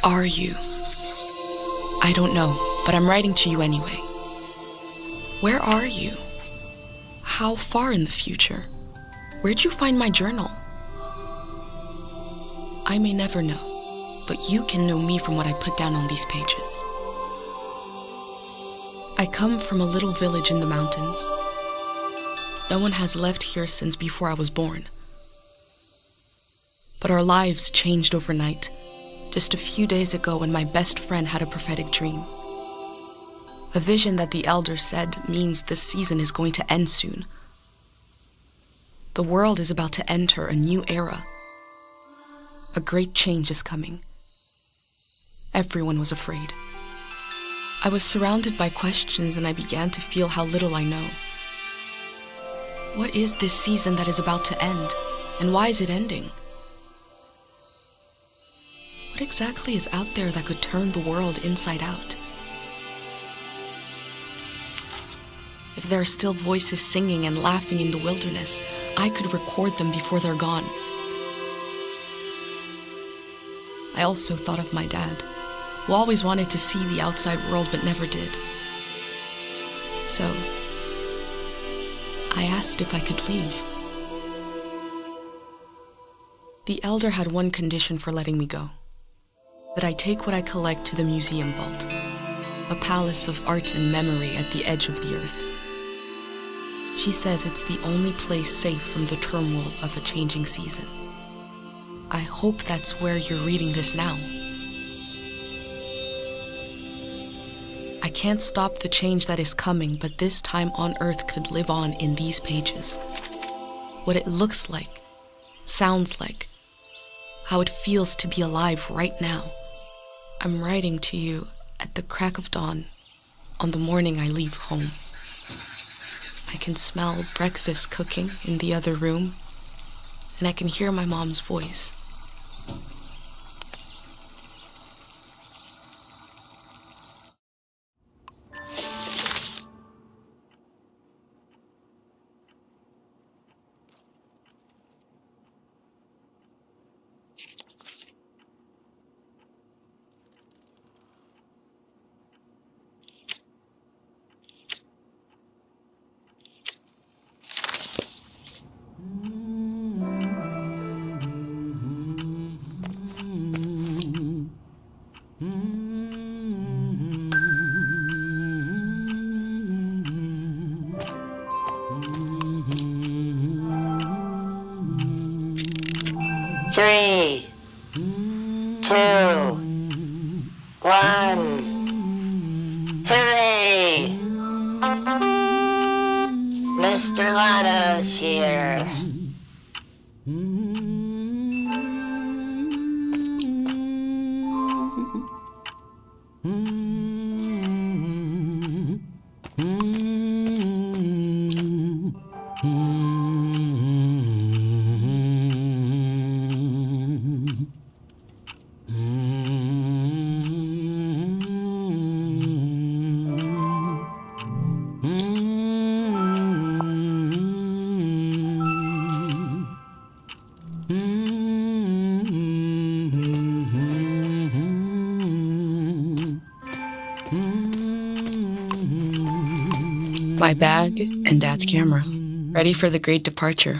are you? I don't know, but I'm writing to you anyway. Where are you? How far in the future? Where'd you find my journal? I may never know, but you can know me from what I put down on these pages. I come from a little village in the mountains. No one has left here since before I was born. But our lives changed overnight, just a few days ago when my best friend had a prophetic dream. A vision that the elders said means the season is going to end soon. The world is about to enter a new era. A great change is coming. Everyone was afraid. I was surrounded by questions and I began to feel how little I know. What is this season that is about to end, and why is it ending? What exactly is out there that could turn the world inside out? If there are still voices singing and laughing in the wilderness, I could record them before they're gone. I also thought of my dad, who always wanted to see the outside world but never did. So, I asked if I could leave. The elder had one condition for letting me go: that I take what I collect to the museum vault, a palace of art and memory at the edge of the earth. She says it's the only place safe from the turmoil of a changing season. I hope that's where you're reading this now. I can't stop the change that is coming, but this time on Earth could live on in these pages. What it looks like, sounds like, how it feels to be alive right now. I'm writing to you at the crack of dawn on the morning I leave home. I can smell breakfast cooking in the other room, and I can hear my mom's voice. Three, 2, 1, hooray! Mr. Lotto's here. My bag and Dad's camera, ready for the great departure.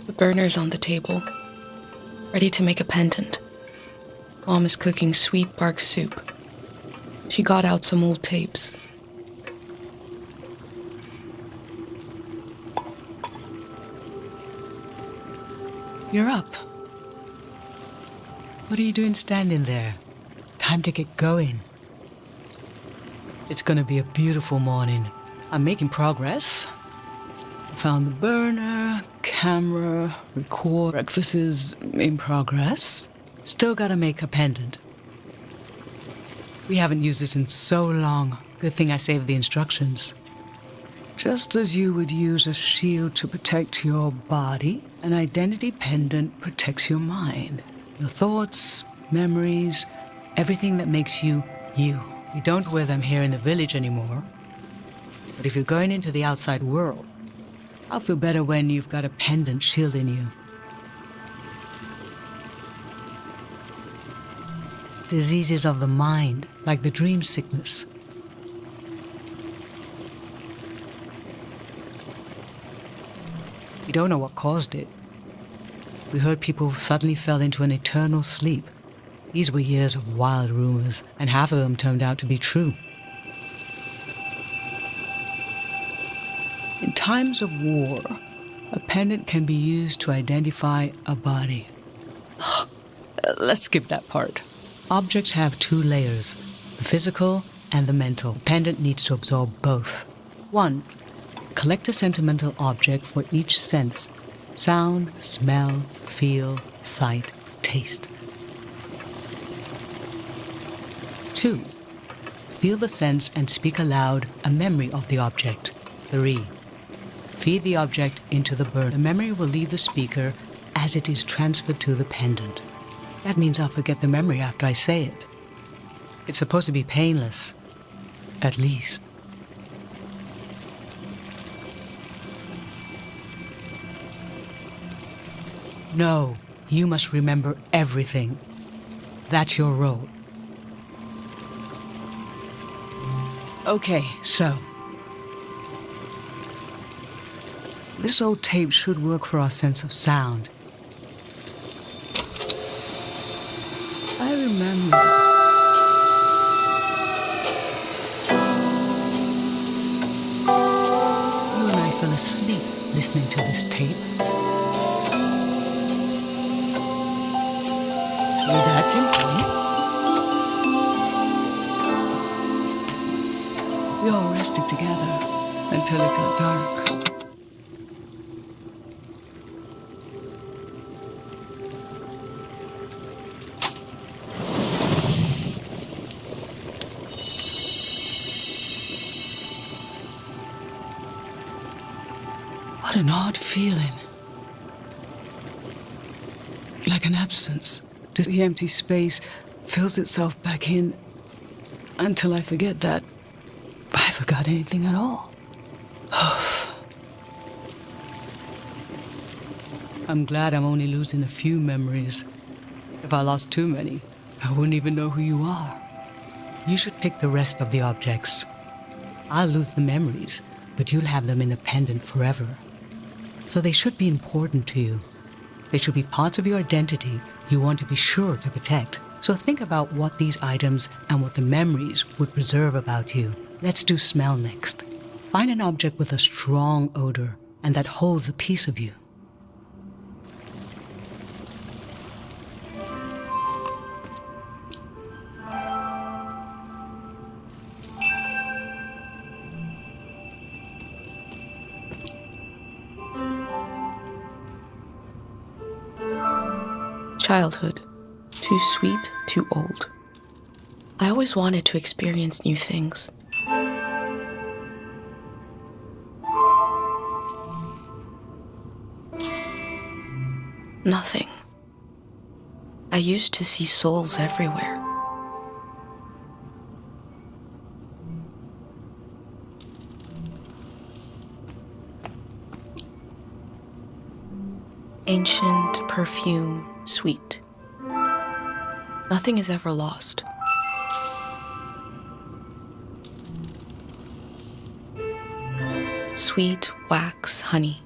The burner's on the table, ready to make a pendant. Mom is cooking sweet bark soup. She got out some old tapes. You're up. What are you doing standing there? Time to get going. It's gonna be a beautiful morning. I'm making progress. I found the burner, camera, record. Breakfast is in progress. Still gotta make a pendant. We haven't used this in so long. Good thing I saved the instructions. Just as you would use a shield to protect your body, an identity pendant protects your mind. Your thoughts, memories, everything that makes you, you. We don't wear them here in the village anymore. But if you're going into the outside world, I'll feel better when you've got a pendant shielding you. Diseases of the mind, like the dream sickness. We don't know what caused it. We heard people suddenly fell into an eternal sleep. These were years of wild rumors, and half of them turned out to be true. In times of war, a pendant can be used to identify a body. Let's skip that part. Objects have two layers, the physical and the mental. The pendant needs to absorb both. 1. Collect a sentimental object for each sense: sound, smell, feel, sight, taste. 2. Feel the sense and speak aloud a memory of the object. 3. Feed the object into the burner. The memory will leave the speaker as it is transferred to the pendant. That means I'll forget the memory after I say it. It's supposed to be painless, at least. No, you must remember everything. That's your role. Okay, so this old tape should work for our sense of sound. I remember. You and I fell asleep listening to this tape. Where that came from? We all rested together until it got dark. What an odd feeling. Like an absence. The empty space fills itself back in until I forget that I forgot anything at all. I'm glad I'm only losing a few memories. If I lost too many, I wouldn't even know who you are. You should pick the rest of the objects. I'll lose the memories, but you'll have them in a pendant forever. So they should be important to you. They should be parts of your identity you want to be sure to protect. So think about what these items and what the memories would preserve about you. Let's do smell next. Find an object with a strong odor and that holds a piece of you. Childhood. Too sweet, too old. I always wanted to experience new things. Nothing. I used to see souls everywhere. Ancient perfume, sweet. Nothing is ever lost. Sweet wax, honey.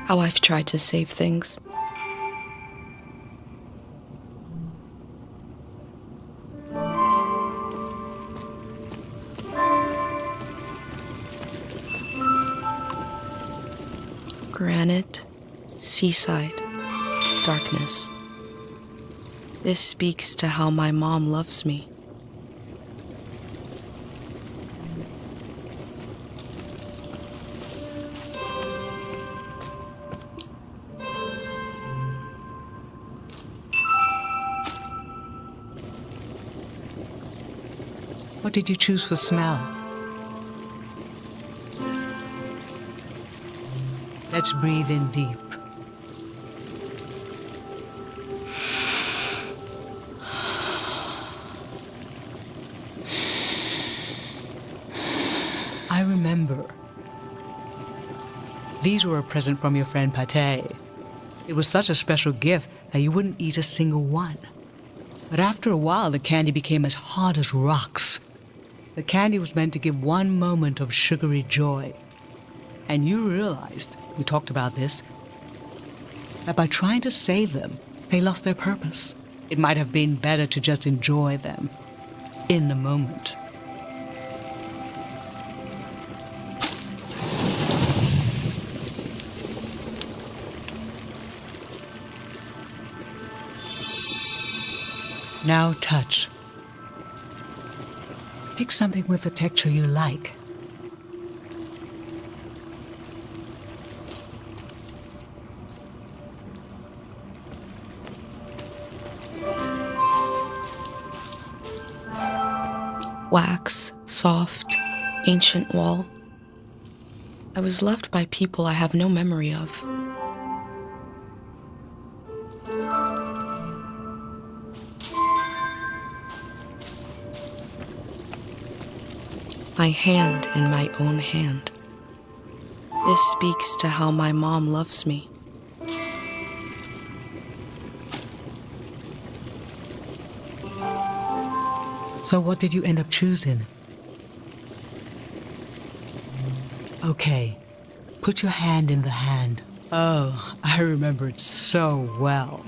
How I've tried to save things. Granite, seaside, darkness. This speaks to how my mom loves me. What did you choose for smell? Let's breathe in deep. I remember. These were a present from your friend Pate. It was such a special gift that you wouldn't eat a single one. But after a while, the candy became as hard as rocks. The candy was meant to give one moment of sugary joy. And you realized, we talked about this, that by trying to save them, they lost their purpose. It might have been better to just enjoy them in the moment. Now touch. Pick something with a texture you like. Wax, soft, ancient wall. I was loved by people I have no memory of. My hand in my own hand. This speaks to how my mom loves me. So what did you end up choosing? Okay, put your hand in the hand. Oh, I remember it so well.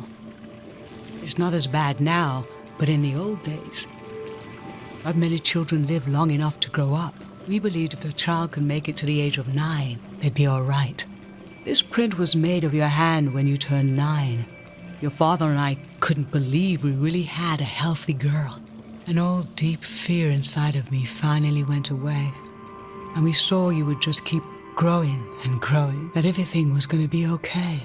It's not as bad now, but in the old days, not many children live long enough to grow up. We believed if a child could make it to the age of 9, they'd be all right. This print was made of your hand when you turned 9. Your father and I couldn't believe we really had a healthy girl. An old deep fear inside of me finally went away. And we saw you would just keep growing and growing, that everything was going to be okay.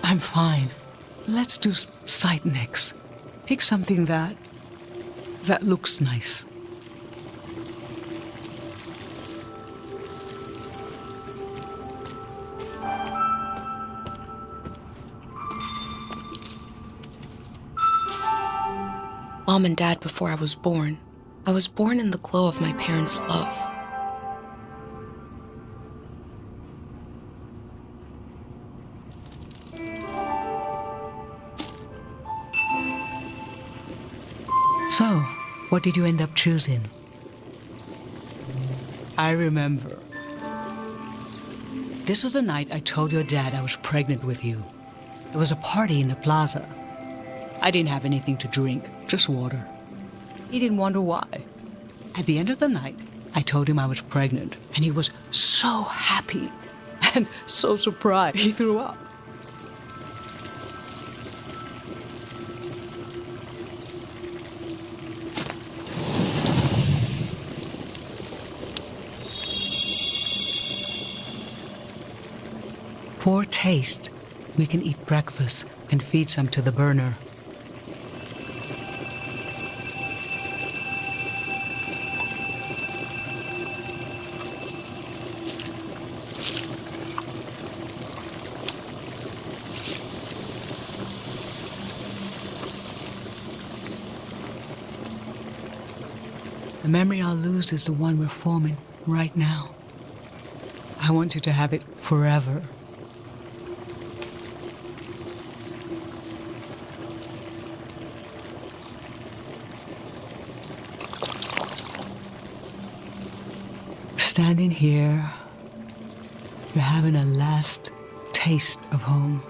I'm fine. Let's do sight next. Pick something that looks nice. Mom and Dad before I was born. I was born in the glow of my parents' love. So, what did you end up choosing? I remember. This was the night I told your dad I was pregnant with you. There was a party in the plaza. I didn't have anything to drink, just water. He didn't wonder why. At the end of the night, I told him I was pregnant, and he was so happy and so surprised he threw up. For taste, we can eat breakfast and feed some to the burner. The memory I'll lose is the one we're forming right now. I want you to have it forever. Standing here, you're having a last taste of home.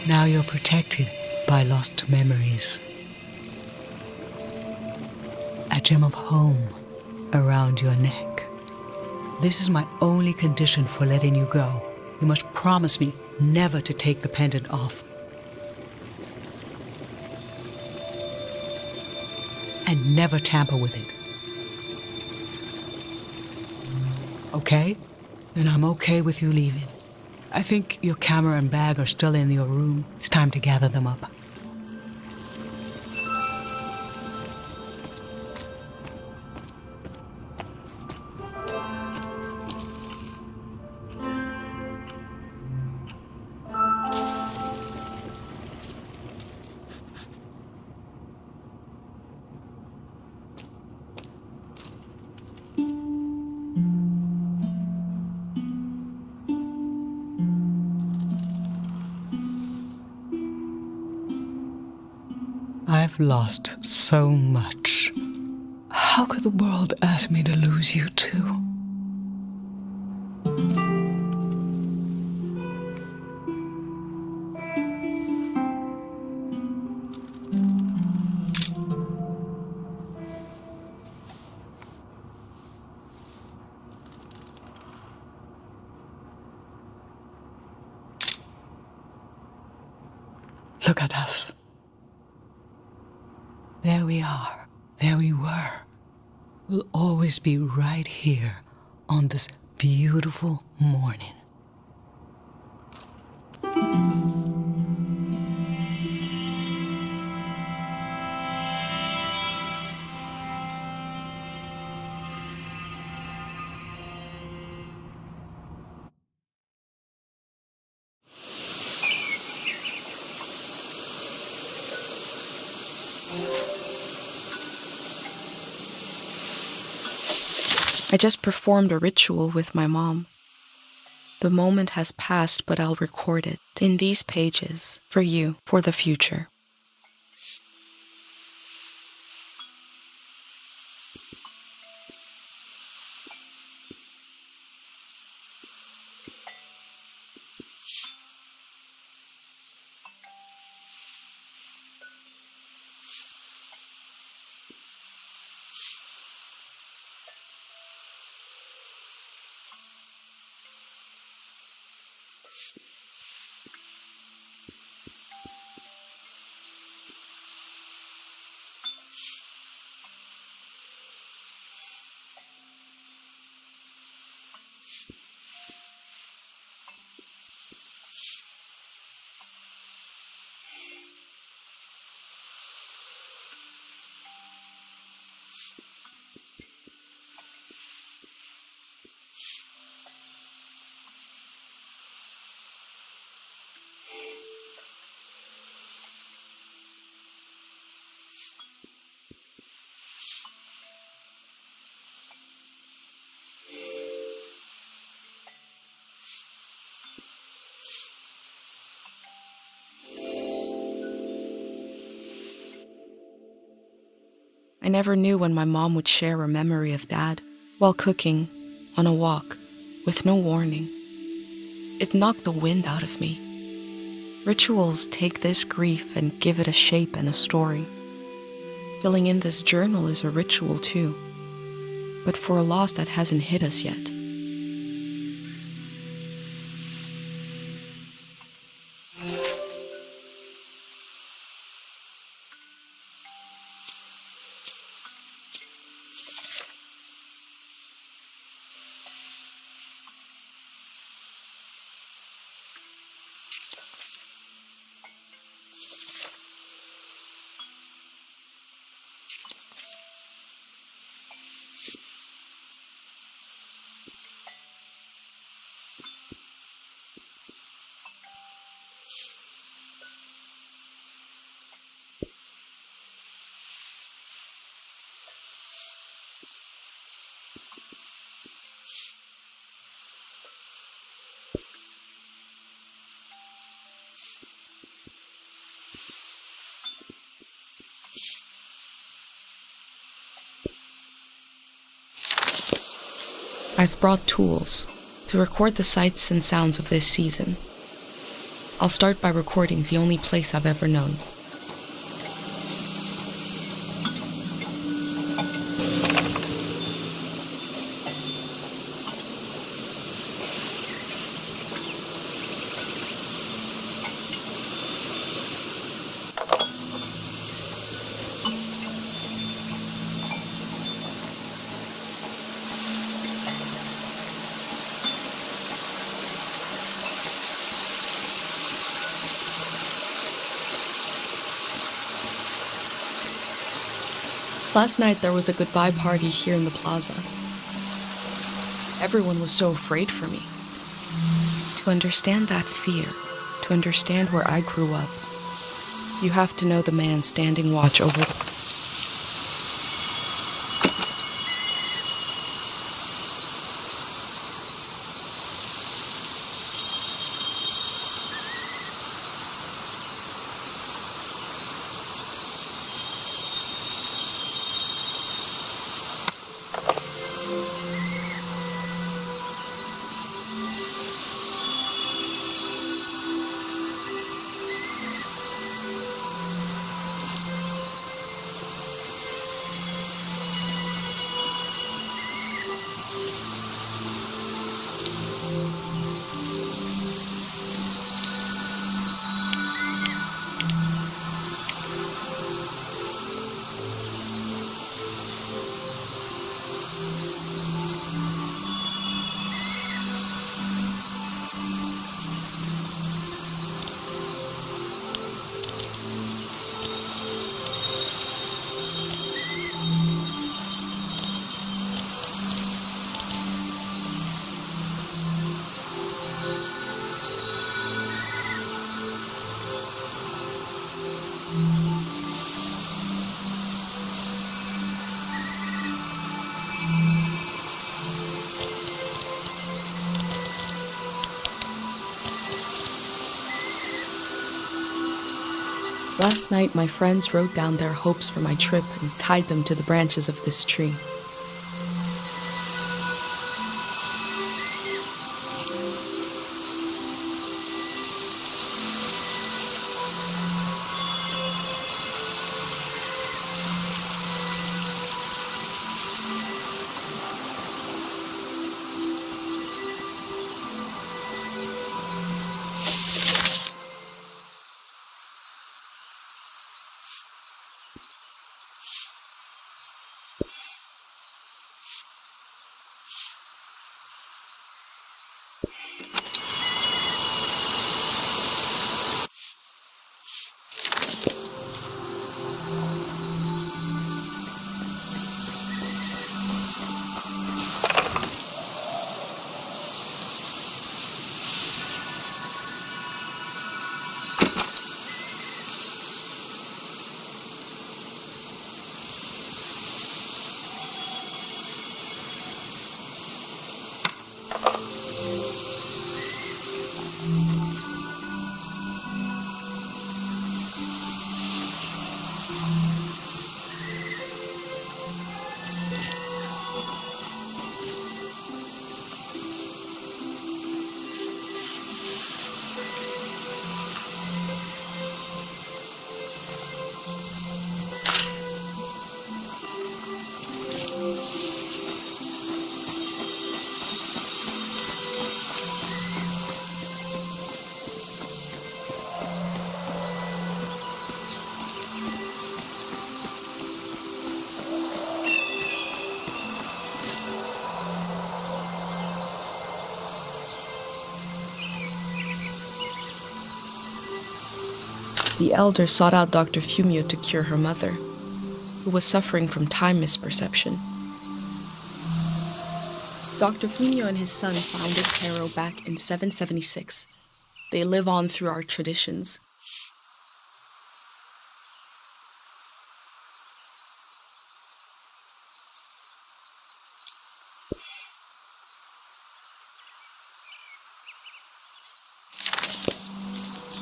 Now you're protected by lost memories. gem of home around your neck. This is my only condition for letting you go. You must promise me never to take the pendant off. And never tamper with it. Okay? Then I'm okay with you leaving. I think your camera and bag are still in your room. It's time to gather them up. I've lost so much. How could the world ask me to lose you too? Look at us. There we are. There we were. We'll always be right here on this beautiful morning. I just performed a ritual with my mom. The moment has passed, but I'll record it in these pages for you, for the future. I never knew when my mom would share a memory of Dad while cooking, on a walk, with no warning. It knocked the wind out of me. Rituals take this grief and give it a shape and a story. Filling in this journal is a ritual too, but for a loss that hasn't hit us yet. I've brought tools to record the sights and sounds of this season. I'll start by recording the only place I've ever known. Last night there was a goodbye party here in the plaza. Everyone was so afraid for me. To understand that fear, to understand where I grew up, you have to know the man standing watch over the... Last night, my friends wrote down their hopes for my trip and tied them to the branches of this tree. The elder sought out Dr. Fumio to cure her mother, who was suffering from time misperception. Dr. Fumio and his son founded Taro back in 776. They live on through our traditions.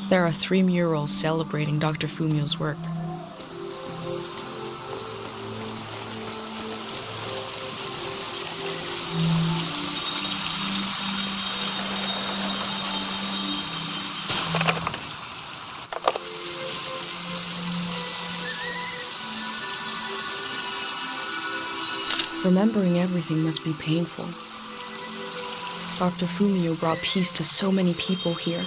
There are 3 murals celebrating Dr. Fumio's work. Remembering everything must be painful. Dr. Fumio brought peace to so many people here.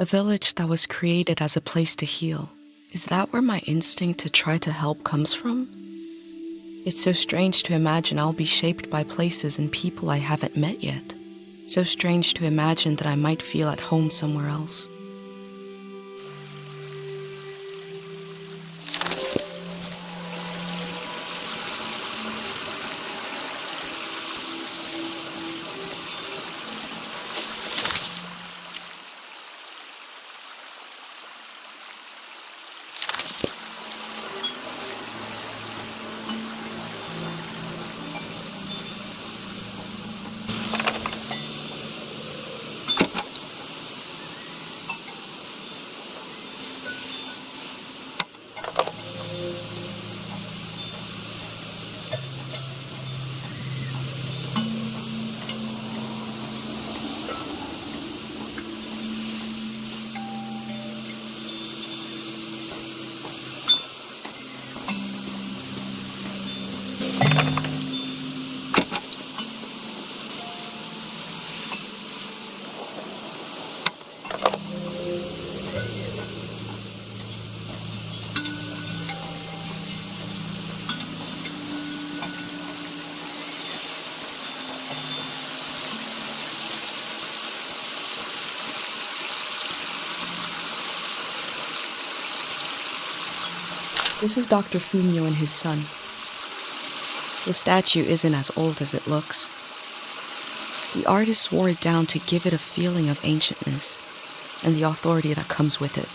A village that was created as a place to heal. Is that where my instinct to try to help comes from? It's so strange to imagine I'll be shaped by places and people I haven't met yet. So strange to imagine that I might feel at home somewhere else. This is Dr. Fumio and his son. The statue isn't as old as it looks. The artist wore it down to give it a feeling of ancientness and the authority that comes with it.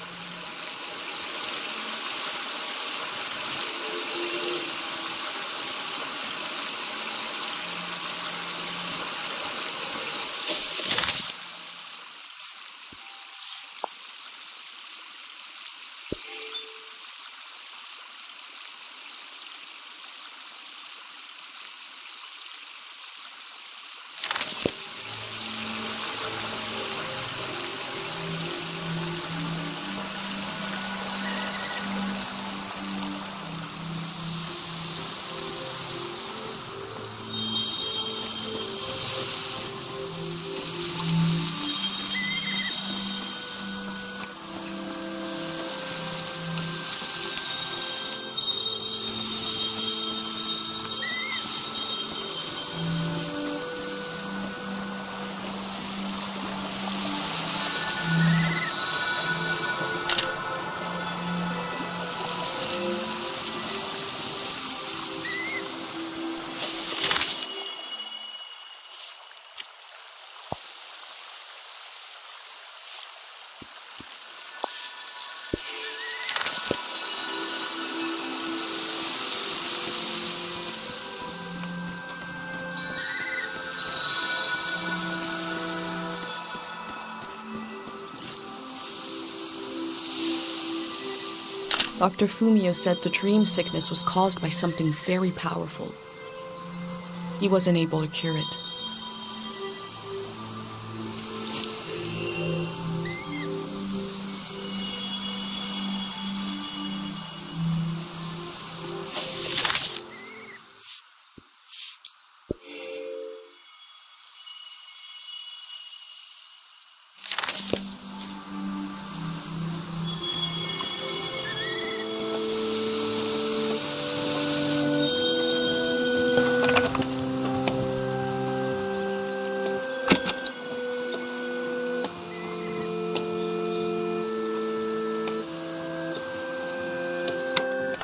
Dr. Fumio said the dream sickness was caused by something very powerful. He wasn't able to cure it.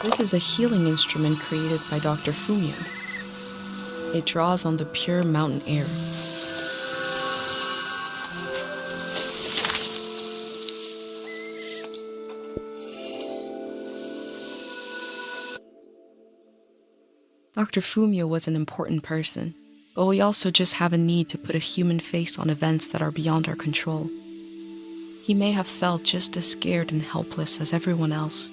This is a healing instrument created by Dr. Fumio. It draws on the pure mountain air. Dr. Fumio was an important person, but we also just have a need to put a human face on events that are beyond our control. He may have felt just as scared and helpless as everyone else.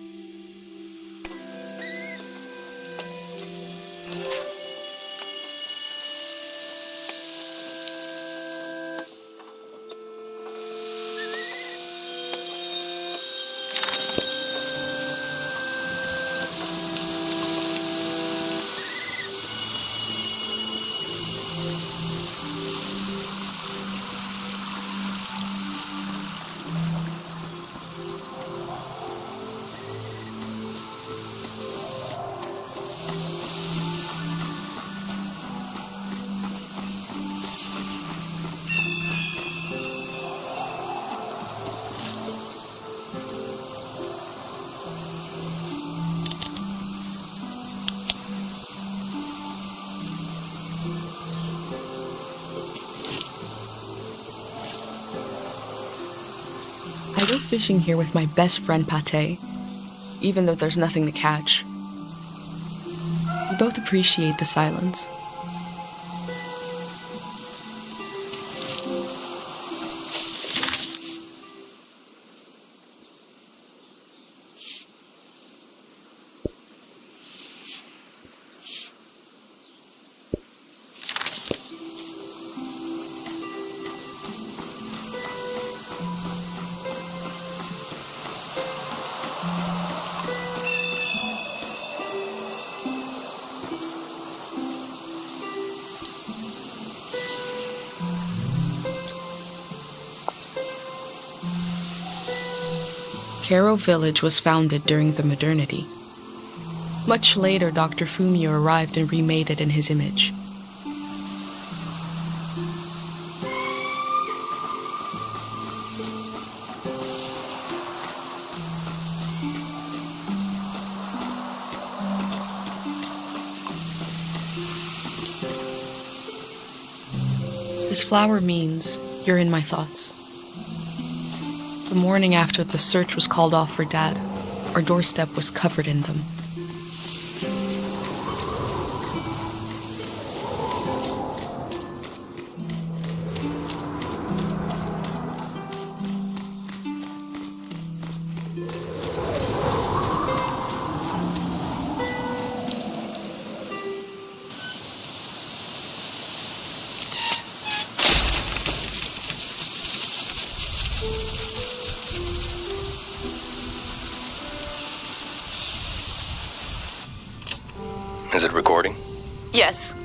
go fishing here with my best friend Pate, even though there's nothing to catch. We both appreciate the silence. Kero Village was founded during the modernity. Much later, Dr. Fumio arrived and remade it in his image. This flower means you're in my thoughts. The morning after the search was called off for Dad, our doorstep was covered in them. Is it recording? Yes.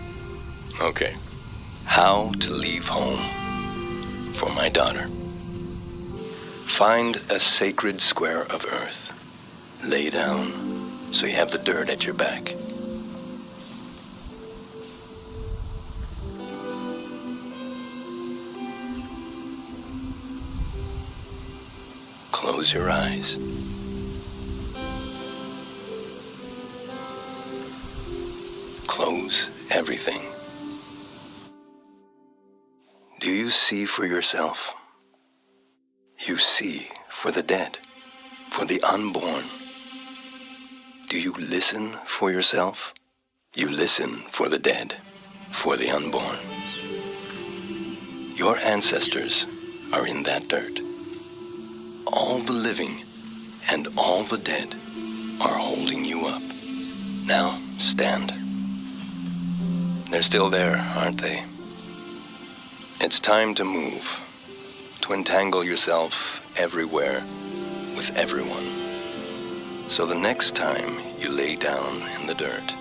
Okay. How to leave home for my daughter. Find a sacred square of earth. Lay down so you have the dirt at your back. Close your eyes. Close everything. Do you see for yourself? You see for the dead, for the unborn. Do you listen for yourself? You listen for the dead, for the unborn. Your ancestors are in that dirt. All the living and all the dead are holding you up. Now stand. They're still there, aren't they? It's time to move, to entangle yourself everywhere with everyone. So the next time you lay down in the dirt,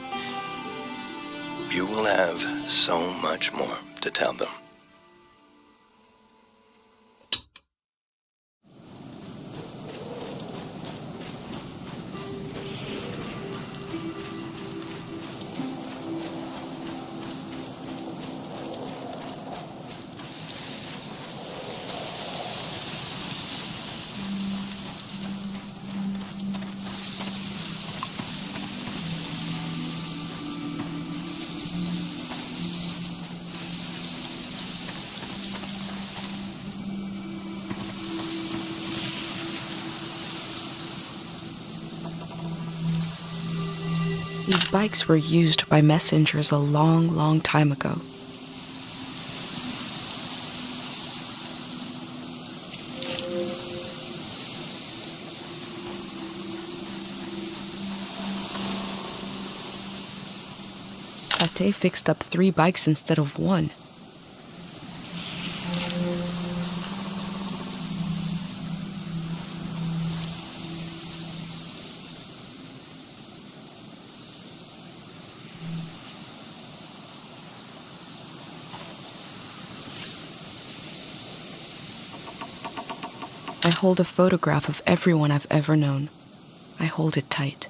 you will have so much more to tell them. These bikes were used by messengers a long, long time ago. Pate fixed up 3 bikes instead of 1. I hold a photograph of everyone I've ever known. I hold it tight.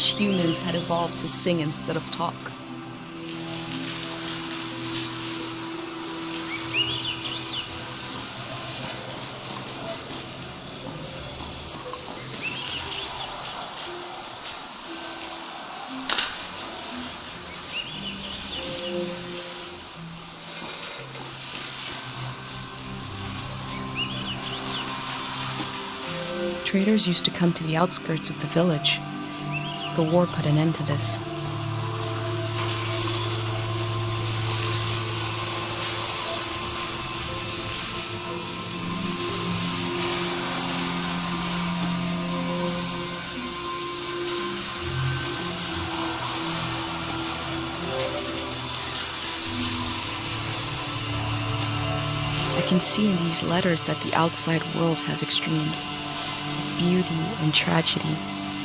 wish humans had evolved to sing instead of talk. Traders used to come to the outskirts of the village. The war put an end to this. I can see in these letters that the outside world has extremes, of beauty and tragedy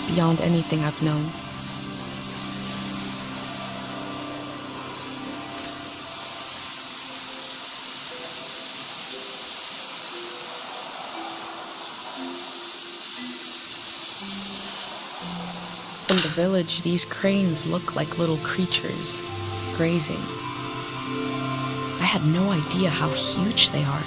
beyond anything I've known. From the village, these cranes look like little creatures, grazing. I had no idea how huge they are.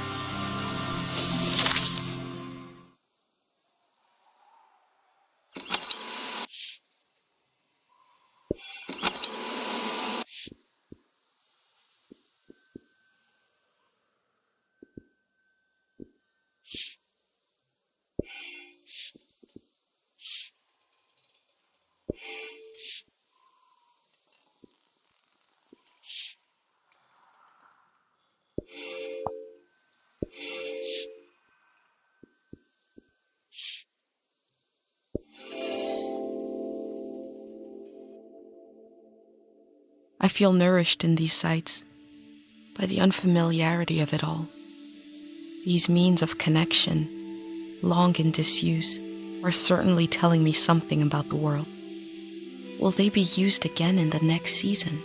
I feel nourished in these sights by the unfamiliarity of it all. These means of connection, long in disuse, are certainly telling me something about the world. Will they be used again in the next season?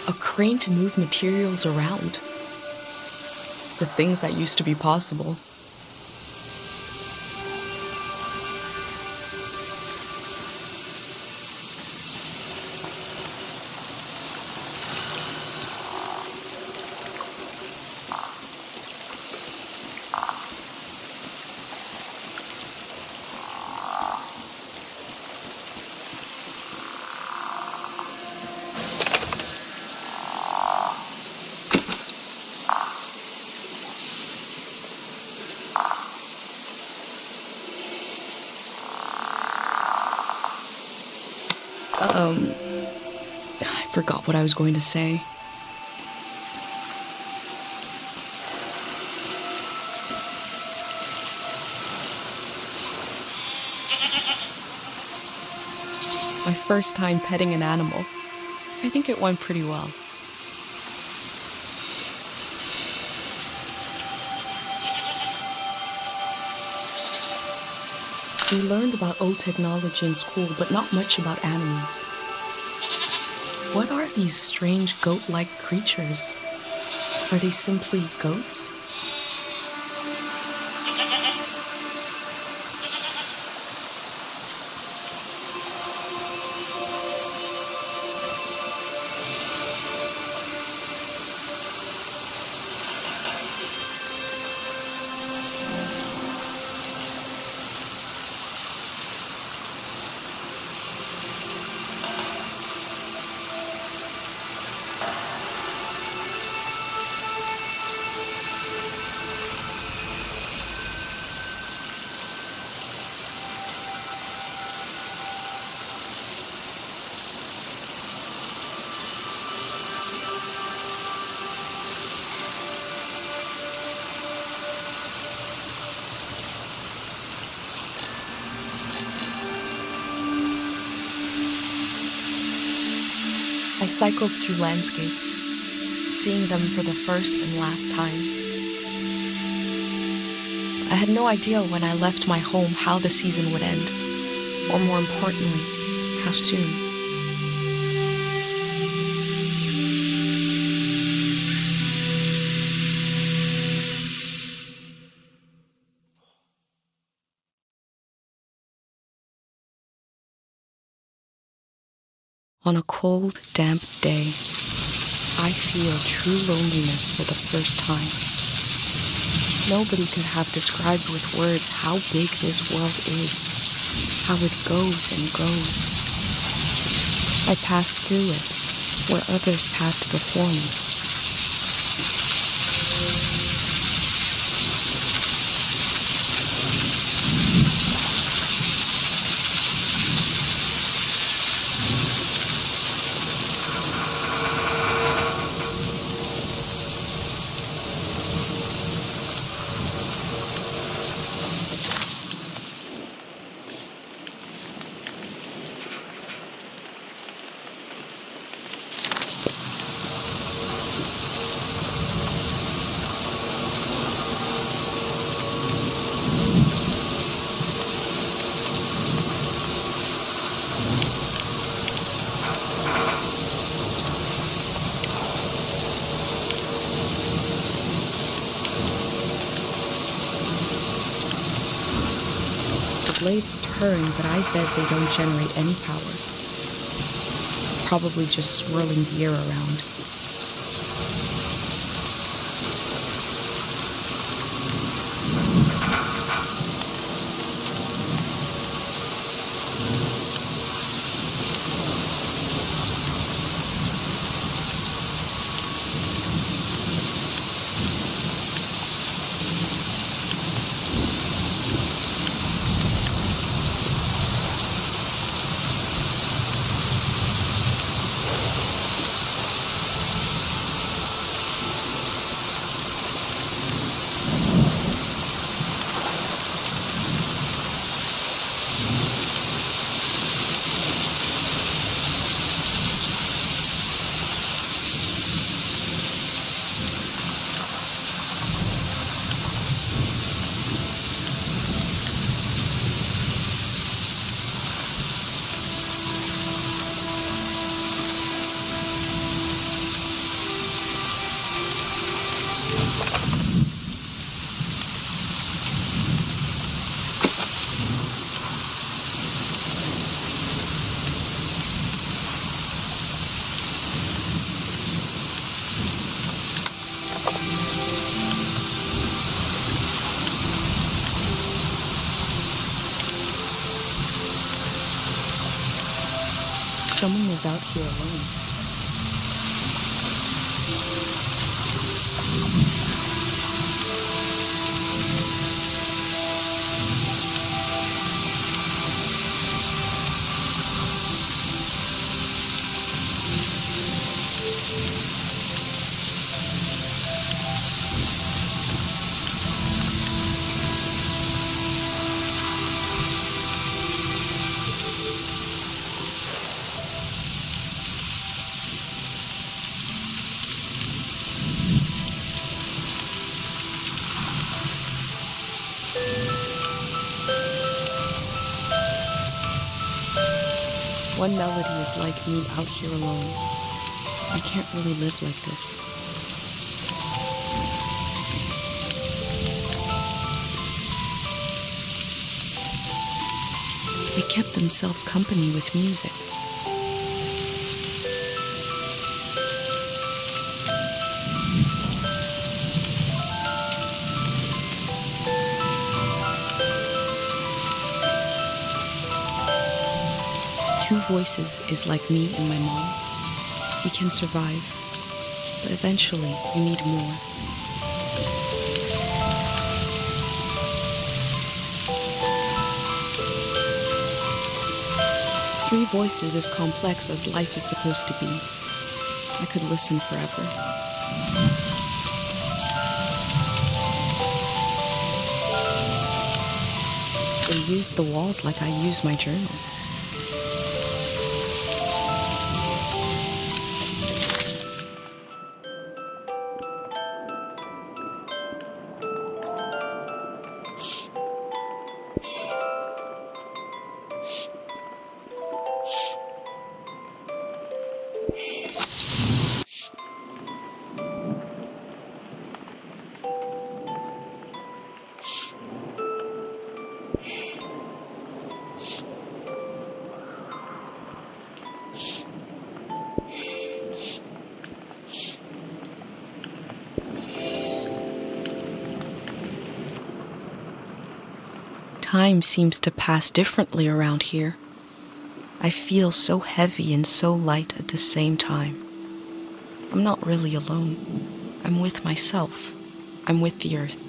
A crane to move materials around. The things that used to be possible. I forgot what I was going to say. My first time petting an animal. I think it went pretty well. We learned about old technology in school, but not much about animals. What are these strange goat-like creatures? Are they simply goats? I cycled through landscapes, seeing them for the first and last time. I had no idea when I left my home how the season would end, or more importantly, how soon. On a cold, damp day, I feel true loneliness for the first time. Nobody could have described with words how big this world is, how it goes and goes. I passed through it, where others passed before me. Blades turn, but I bet they don't generate any power. Probably just swirling the air around. Someone was out here alone. One melody is like me out here alone. I can't really live like this. They kept themselves company with music. Two voices is like me and my mom. We can survive, but eventually you need more. Three voices as complex as life is supposed to be. I could listen forever. They used the walls like I use my journal. Time seems to pass differently around here. I feel so heavy and so light at the same time. I'm not really alone. I'm with myself. I'm with the earth.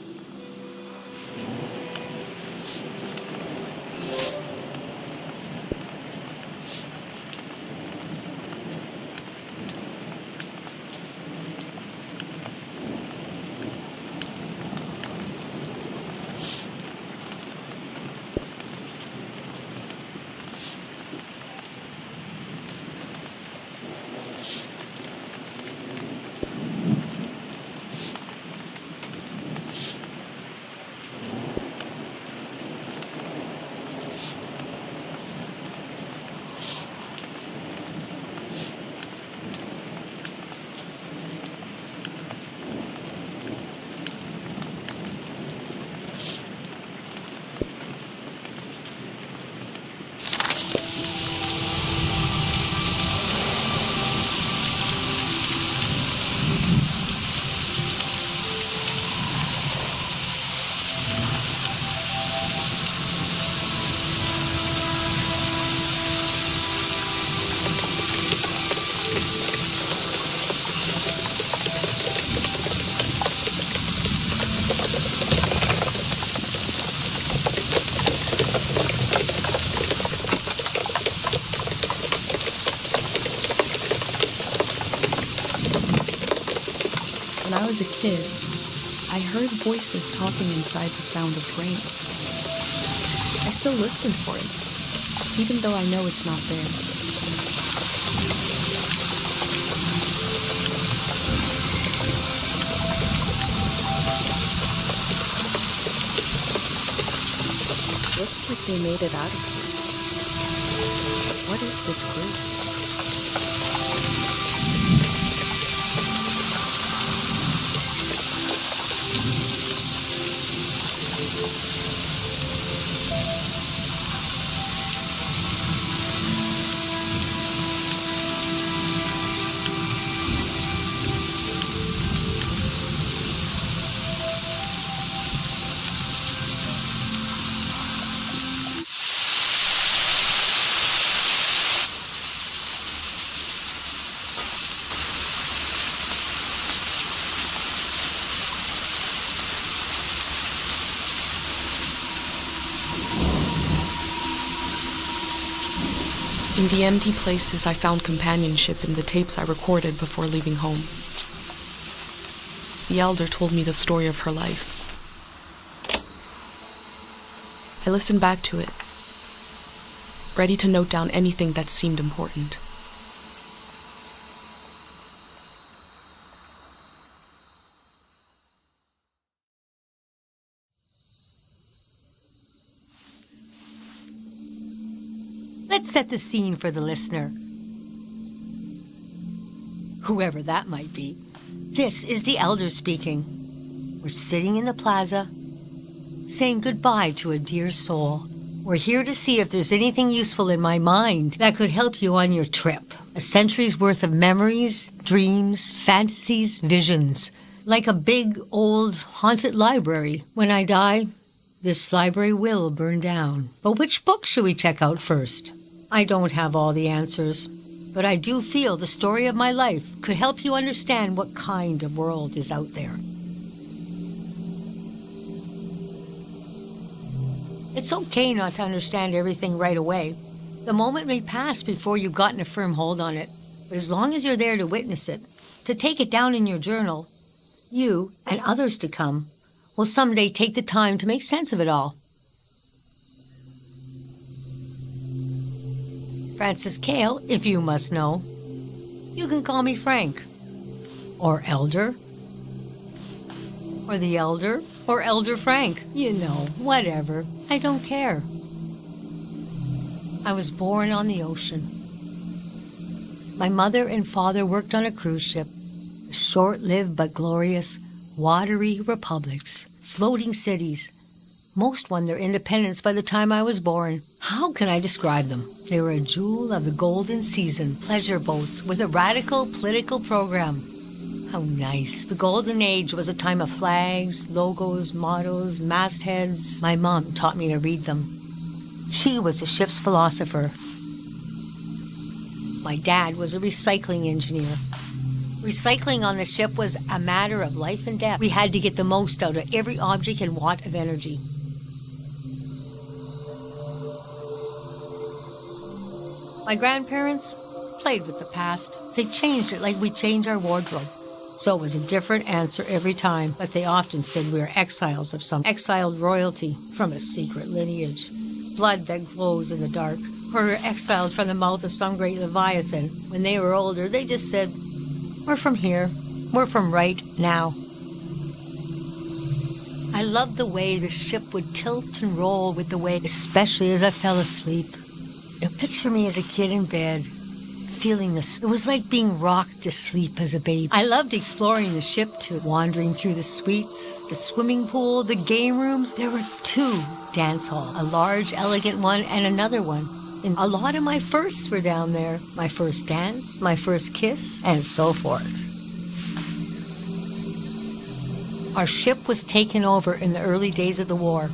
When I was a kid, I heard voices talking inside the sound of rain. I still listen for it, even though I know it's not there. Looks like they made it out of here. What is this group? In the empty places, I found companionship in the tapes I recorded before leaving home. The elder told me the story of her life. I listened back to it, ready to note down anything that seemed important. Let's set the scene for the listener, whoever that might be. This is the elder speaking. We're sitting in the plaza, saying goodbye to a dear soul. We're here to see if there's anything useful in my mind that could help you on your trip. A century's worth of memories, dreams, fantasies, visions. Like a big, old, haunted library. When I die, this library will burn down. But which book should we check out first? I don't have all the answers, but I do feel the story of my life could help you understand what kind of world is out there. It's okay not to understand everything right away. The moment may pass before you've gotten a firm hold on it, but as long as you're there to witness it, to take it down in your journal, you and others to come will someday take the time to make sense of it all. Francis Cale, if you must know. You can call me Frank. Or Elder. Or the Elder. Or Elder Frank. You know, whatever. I don't care. I was born on the ocean. My mother and father worked on a cruise ship. Short-lived but glorious, watery republics. Floating cities. Most won their independence by the time I was born. How can I describe them? They were a jewel of the golden season, pleasure boats with a radical political program. How nice. The golden age was a time of flags, logos, mottos, mastheads. My mom taught me to read them. She was the ship's philosopher. My dad was a recycling engineer. Recycling on the ship was a matter of life and death. We had to get the most out of every object and watt of energy. My grandparents played with the past. They changed it like we change our wardrobe. So it was a different answer every time, but they often said we were exiles of some exiled royalty from a secret lineage. Blood that glows in the dark. Or we're exiled from the mouth of some great leviathan. When they were older, they just said, we're from here. We're from right now. I loved the way the ship would tilt and roll with the wave, especially as I fell asleep. You picture me as a kid in bed, feeling this. It was like being rocked to sleep as a baby. I loved exploring the ship too, wandering through the suites, the swimming pool, the game rooms. There were two dance halls, a large, elegant one and another one. And a lot of my firsts were down there. My first dance, my first kiss, and so forth. Our ship was taken over in the early days of the war.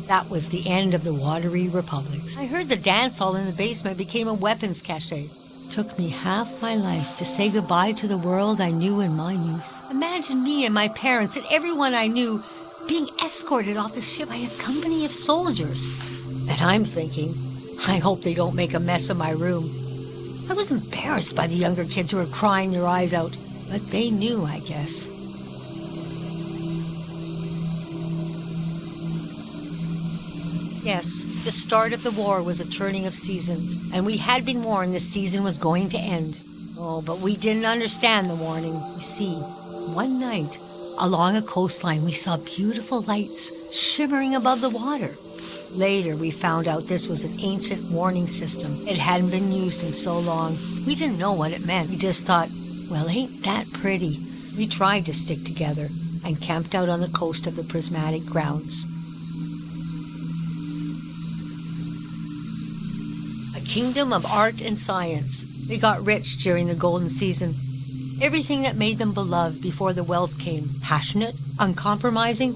That was the end of the watery republics. I heard the dance hall in the basement became a weapons cache. Took me half my life to say goodbye to the world I knew in my youth. Imagine me and my parents and everyone I knew being escorted off the ship by a company of soldiers. And I'm thinking, I hope they don't make a mess of my room. I was embarrassed by the younger kids who were crying their eyes out, but they knew, I guess. Yes, the start of the war was a turning of seasons, and we had been warned this season was going to end. Oh, but we didn't understand the warning. You see, one night, along a coastline, we saw beautiful lights shimmering above the water. Later, we found out this was an ancient warning system. It hadn't been used in so long. We didn't know what it meant. We just thought, well, ain't that pretty? We tried to stick together and camped out on the coast of the prismatic grounds. A kingdom of art and science. They got rich during the golden season. Everything that made them beloved before the wealth came. Passionate, uncompromising,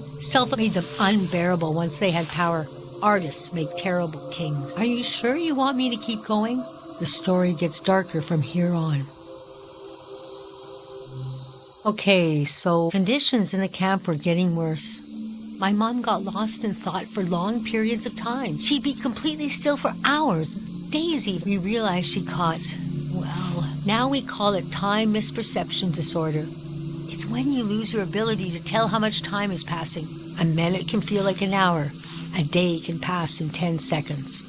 made them unbearable once they had power. Artists make terrible kings. Are you sure you want me to keep going? The story gets darker from here on. Okay, so conditions in the camp were getting worse. My mom got lost in thought for long periods of time. She'd be completely still for hours, Daisy, we realized she caught, well, now we call it time misperception disorder. It's when you lose your ability to tell how much time is passing. A minute can feel like an hour. A day can pass in 10 seconds.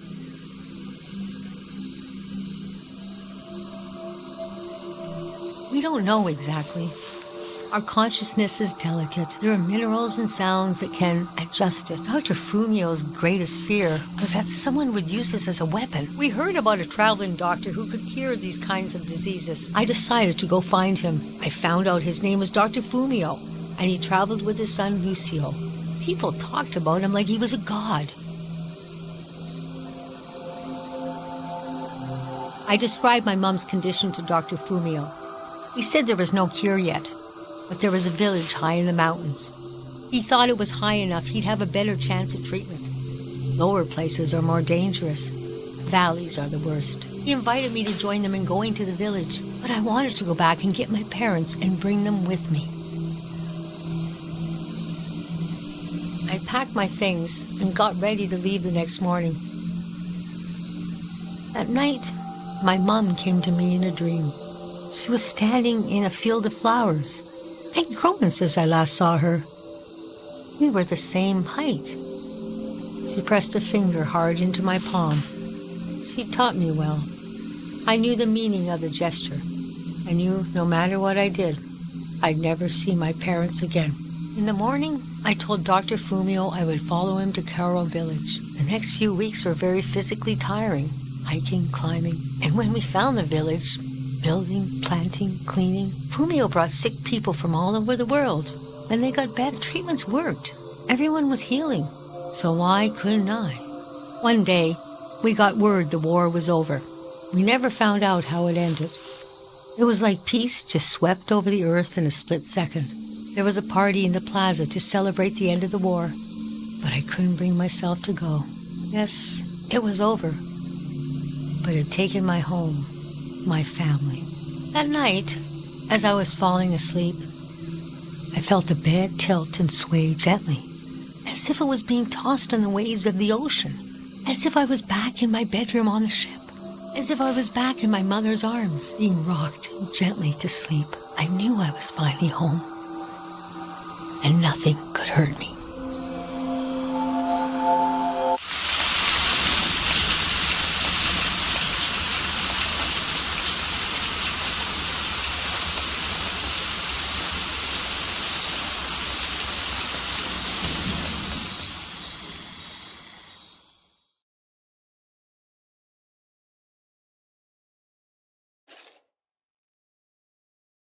We don't know exactly. Our consciousness is delicate. There are minerals and sounds that can adjust it. Dr. Fumio's greatest fear was that someone would use this as a weapon. We heard about a traveling doctor who could cure these kinds of diseases. I decided to go find him. I found out his name was Dr. Fumio, and he traveled with his son Lucio. People talked about him like he was a god. I described my mom's condition to Dr. Fumio. He said there was no cure yet, but there was a village high in the mountains. He thought it was high enough he'd have a better chance at treatment. Lower places are more dangerous. Valleys are the worst. He invited me to join them in going to the village, but I wanted to go back and get my parents and bring them with me. I packed my things and got ready to leave the next morning. At night, my mom came to me in a dream. She was standing in a field of flowers. I'd grown since I last saw her. We were the same height. She pressed a finger hard into my palm. She taught me well. I knew the meaning of the gesture. I knew no matter what I did, I'd never see my parents again. In the morning, I told Dr. Fumio I would follow him to Karo village. The next few weeks were very physically tiring, hiking, climbing. And when we found the village, building, planting, cleaning, Fumio brought sick people from all over the world. When they got better, treatments worked. Everyone was healing. So why couldn't I? One day, we got word the war was over. We never found out how it ended. It was like peace just swept over the earth in a split second. There was a party in the plaza to celebrate the end of the war, but I couldn't bring myself to go. Yes, it was over, but it had taken my home, my family. That night, as I was falling asleep, I felt the bed tilt and sway gently, as if it was being tossed on the waves of the ocean, as if I was back in my bedroom on the ship, as if I was back in my mother's arms, being rocked gently to sleep. I knew I was finally home, and nothing could hurt me.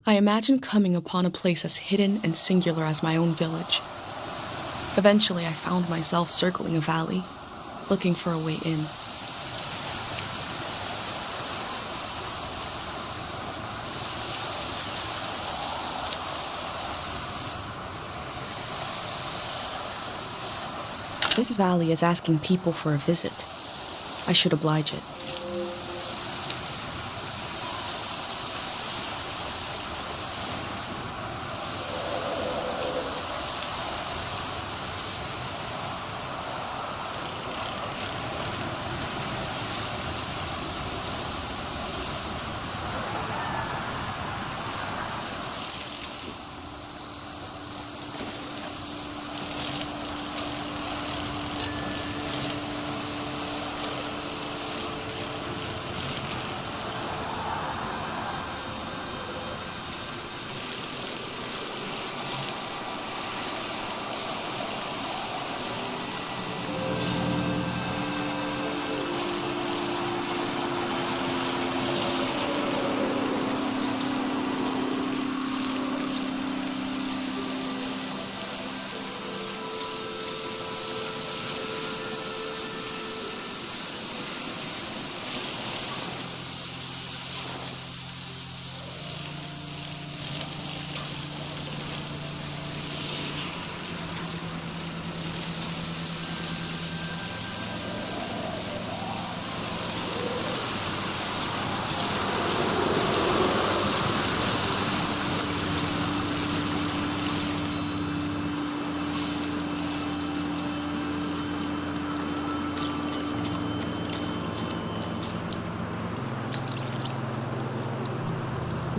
I imagined coming upon a place as hidden and singular as my own village. Eventually, I found myself circling a valley, looking for a way in. This valley is asking people for a visit. I should oblige it.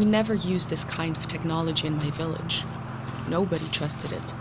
We never used this kind of technology in my village. Nobody trusted it.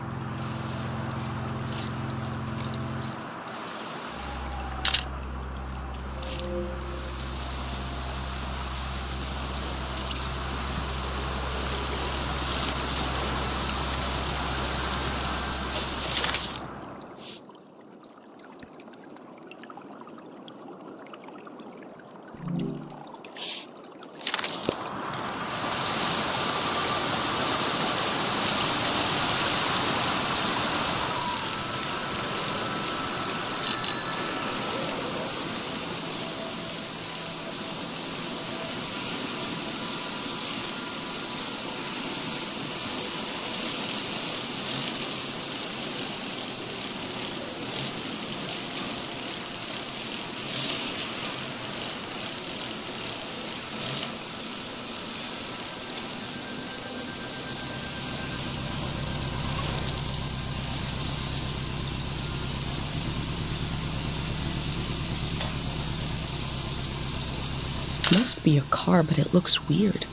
Must be a car, but it looks weird.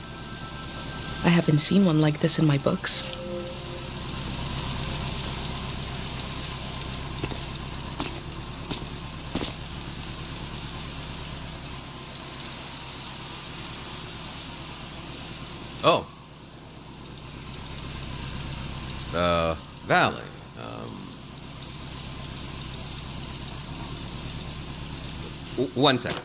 I haven't seen one like this in my books. Oh. The valley. 1 second.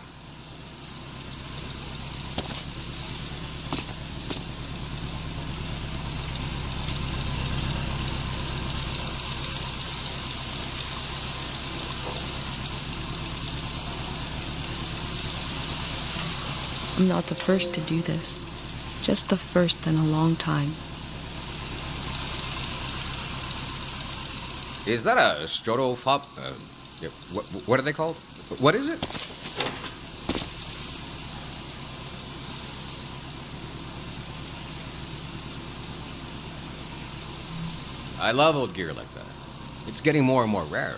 I'm not the first to do this. Just the first in a long time. Is that a strotopop? Yeah, what are they called? What is it? I love old gear like that. It's getting more and more rare.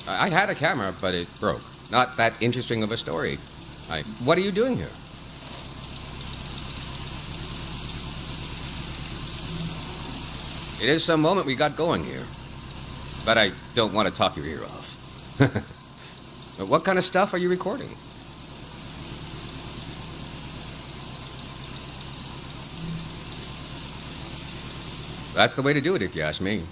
I had a camera, but it broke. Not that interesting of a story. What are you doing here? It is some moment we got going here. But I don't want to talk your ear off. What kind of stuff are you recording? That's the way to do it, if you ask me.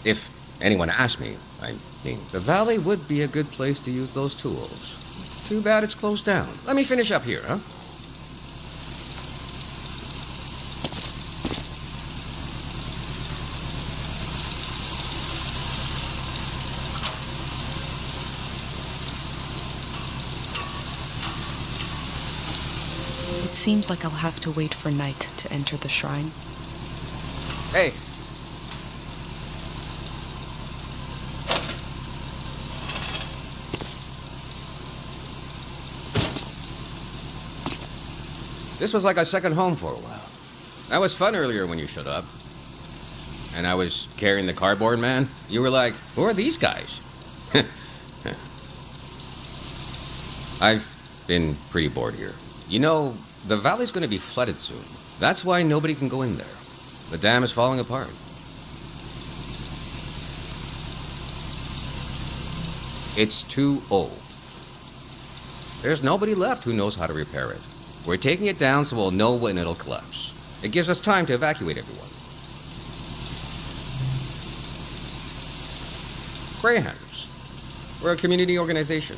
If anyone asked me, I mean, the valley would be a good place to use those tools. Too bad it's closed down. Let me finish up here, huh? It seems like I'll have to wait for night to enter the shrine. Hey. This was like a second home for a while. That was fun earlier when you showed up. And I was carrying the cardboard man. You were like, who are these guys? I've been pretty bored here. You know, the valley's going to be flooded soon. That's why nobody can go in there. The dam is falling apart. It's too old. There's nobody left who knows how to repair it. We're taking it down so we'll know when it'll collapse. It gives us time to evacuate everyone. Greyhounds. We're a community organization.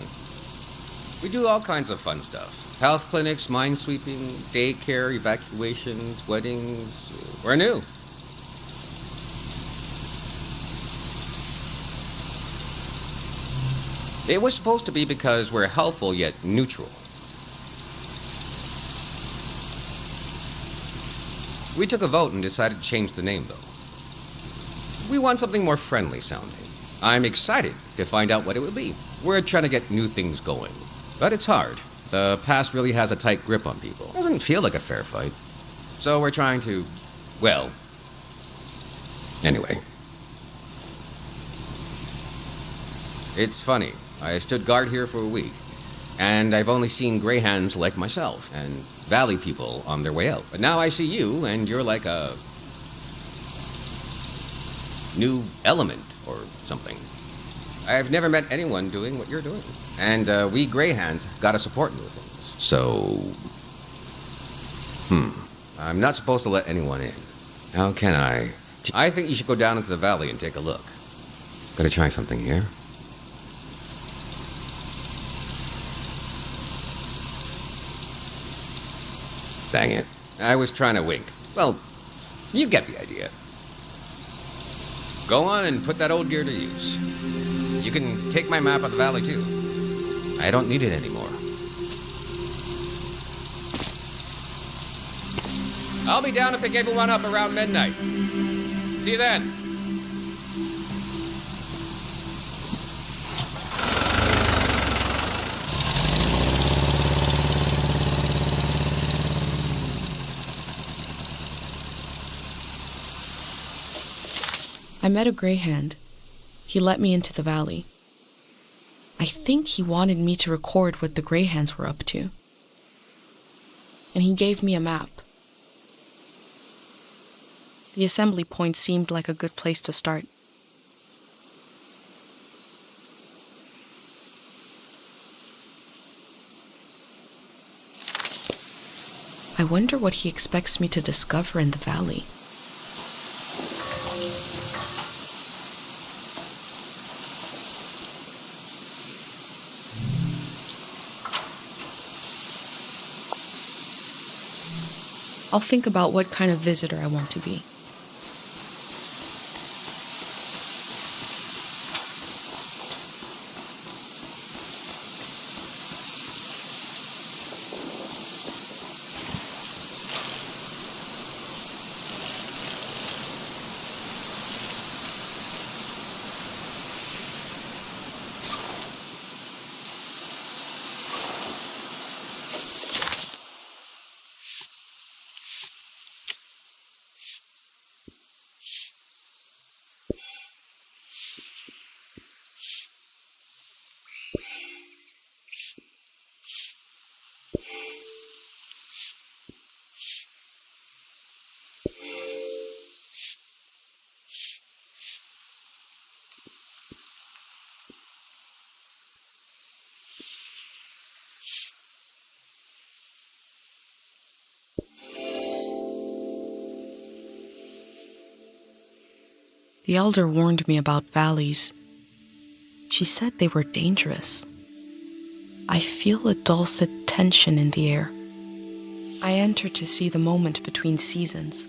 We do all kinds of fun stuff. Health clinics, mine sweeping, daycare, evacuations, weddings. We're new. It was supposed to be because we're helpful yet neutral. We took a vote and decided to change the name, though. We want something more friendly sounding. I'm excited to find out what it will be. We're trying to get new things going. But it's hard. The past really has a tight grip on people. It doesn't feel like a fair fight. So we're trying to, well, anyway. It's funny. I stood guard here for a week, and I've only seen greyhounds like myself. And valley people on their way out. But now I see you, and you're like a new element or something. I've never met anyone doing what you're doing. And we Greyhands gotta support new things. So, I'm not supposed to let anyone in. How can I? I think you should go down into the valley and take a look. Gotta try something here. Dang it. I was trying to wink. Well, you get the idea. Go on and put that old gear to use. You can take my map of the valley, too. I don't need it anymore. I'll be down to pick everyone up around midnight. See you then. I met a Greyhand. He let me into the valley. I think he wanted me to record what the Greyhands were up to. And he gave me a map. The assembly point seemed like a good place to start. I wonder what he expects me to discover in the valley. I'll think about what kind of visitor I want to be. The elder warned me about valleys. She said they were dangerous. I feel a dulcet tension in the air. I enter to see the moment between seasons.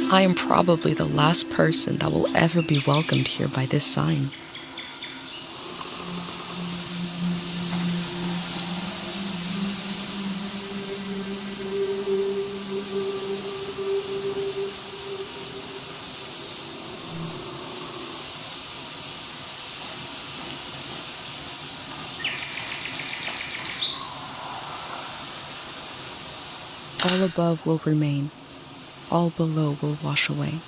I am probably the last person that will ever be welcomed here by this sign. All above will remain. All below will wash away.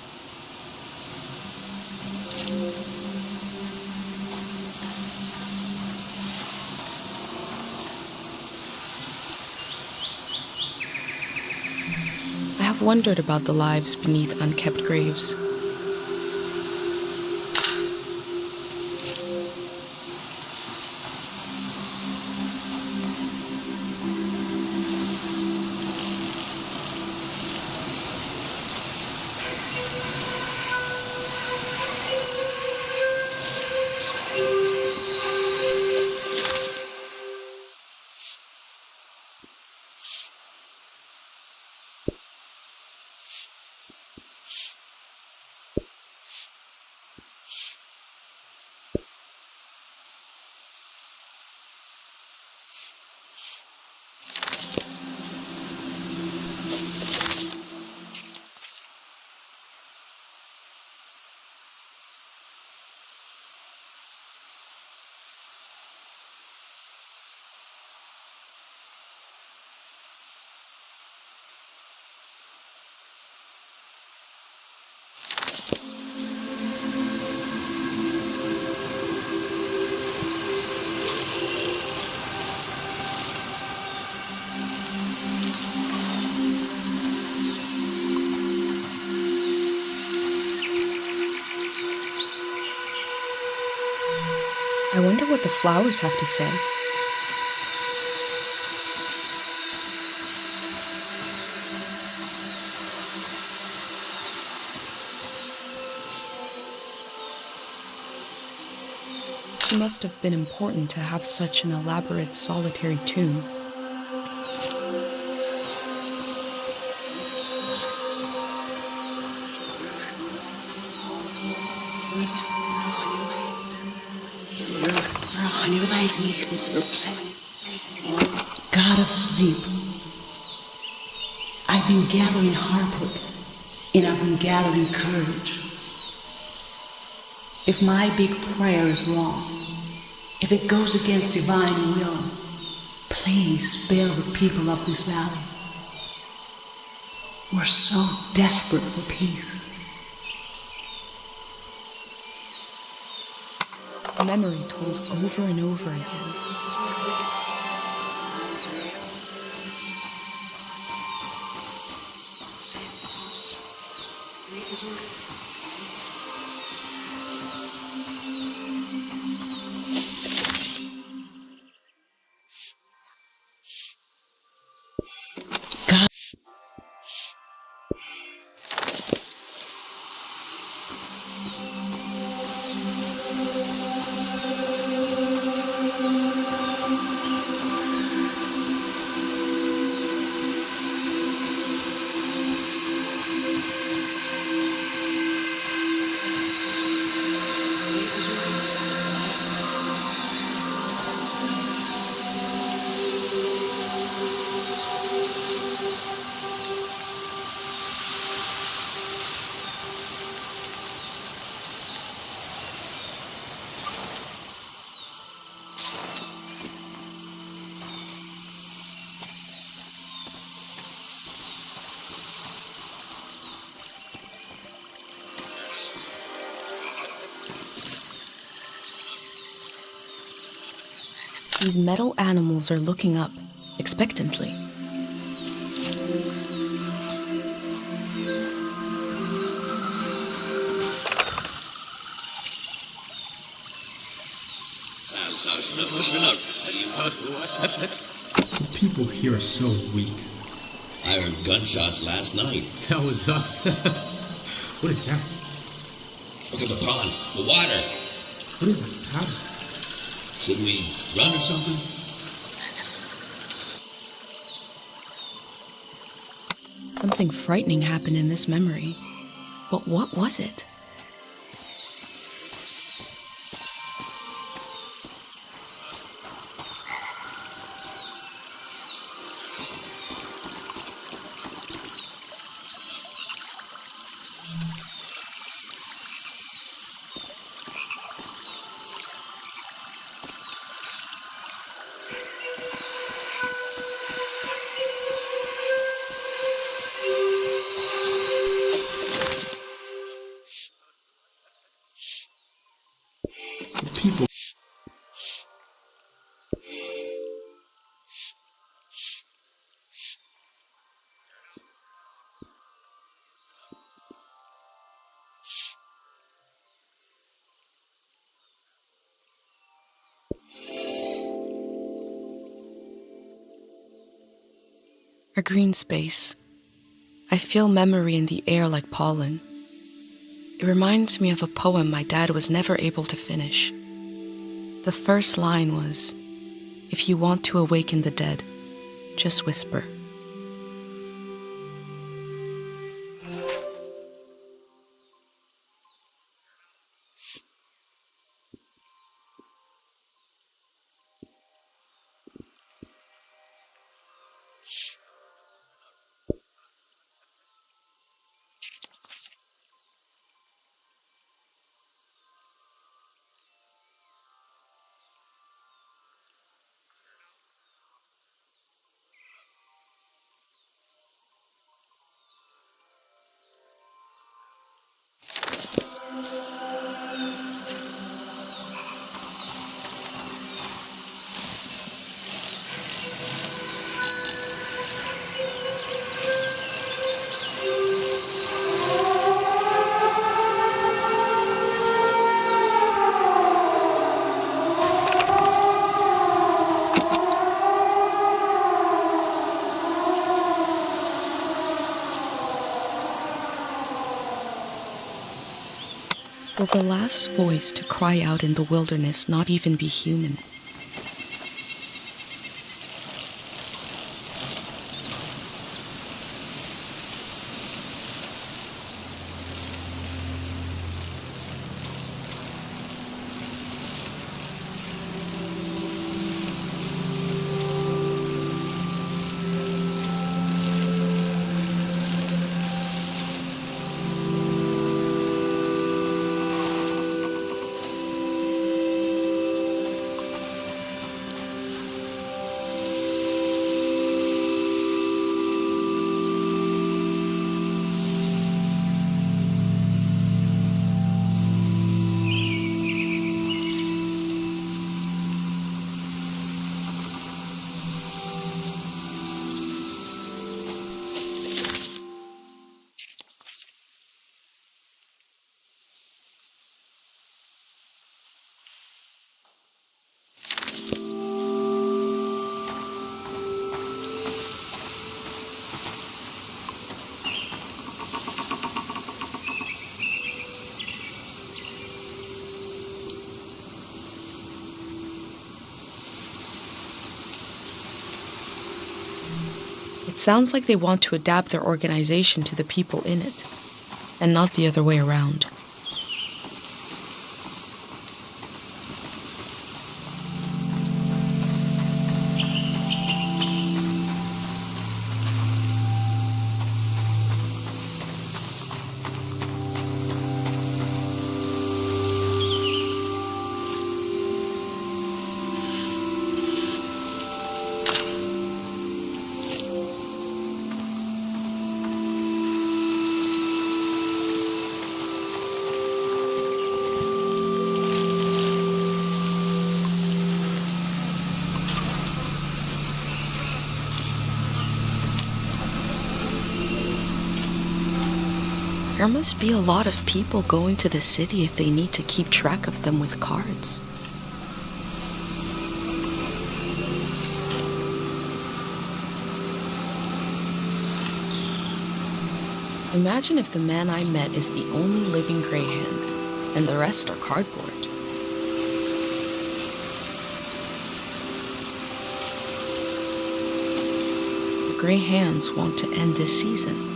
I have wondered about the lives beneath unkept graves. I wonder what the flowers have to say. It must have been important to have such an elaborate solitary tomb. God of sleep, I've been gathering heartache and I've been gathering courage. If my big prayer is wrong, if it goes against divine will, please spare the people of this valley. We're so desperate for peace. Memory told over and over again. These metal animals are looking up, expectantly. The people here are so weak. I heard gunshots last night. That was us. What is that? Look at the pond, the water. What is that powder? Should we run or something? Something frightening happened in this memory. But what was it? People. A green space. I feel memory in the air like pollen. It reminds me of a poem my dad was never able to finish. The first line was, "If you want to awaken the dead, just whisper." Will the last voice to cry out in the wilderness not even be human? It sounds like they want to adapt their organization to the people in it, and not the other way around. There must be a lot of people going to the city if they need to keep track of them with cards. Imagine if the man I met is the only living Greyhand, and the rest are cardboard. The Greyhands want to end this season.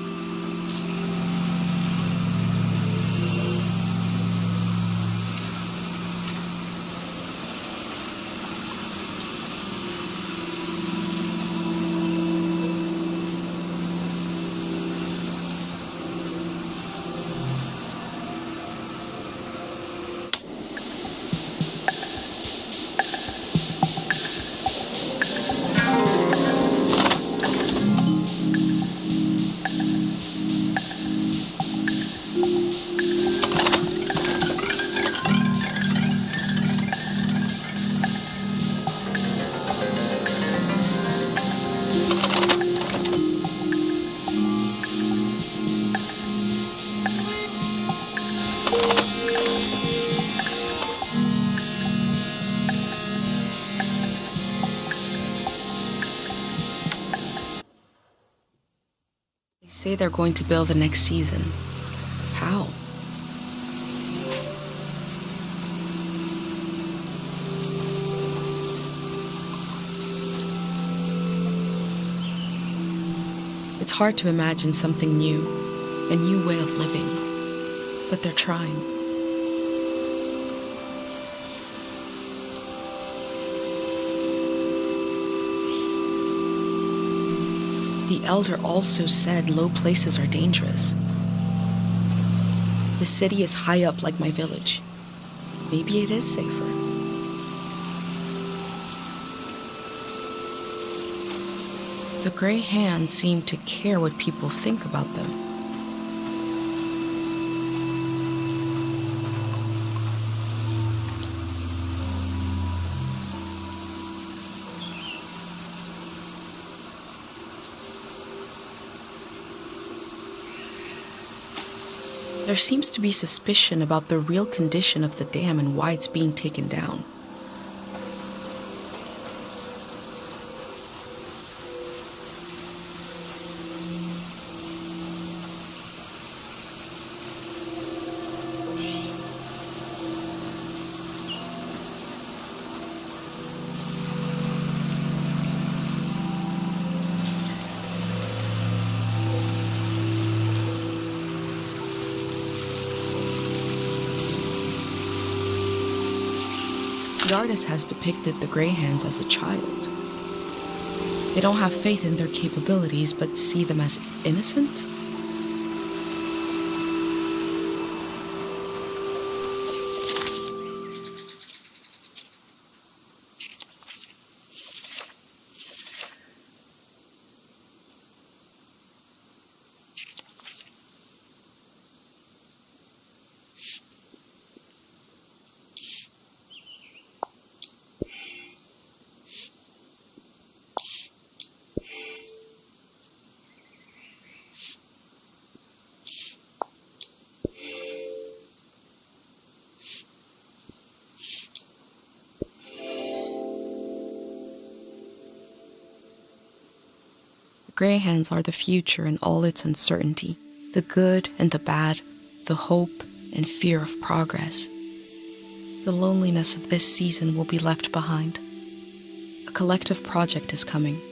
say they're going to build the next season. How? It's hard to imagine something new, a new way of living, but they're trying. The elder also said low places are dangerous. The city is high up like my village. Maybe it is safer. The Grey Hands seem to care what people think about them. There seems to be suspicion about the real condition of the dam and why it's being taken down. The artist has depicted the Grey Hands as a child. They don't have faith in their capabilities, but see them as innocent? Grey Hands are the future in all its uncertainty, the good and the bad, the hope and fear of progress. The loneliness of this season will be left behind. A collective project is coming.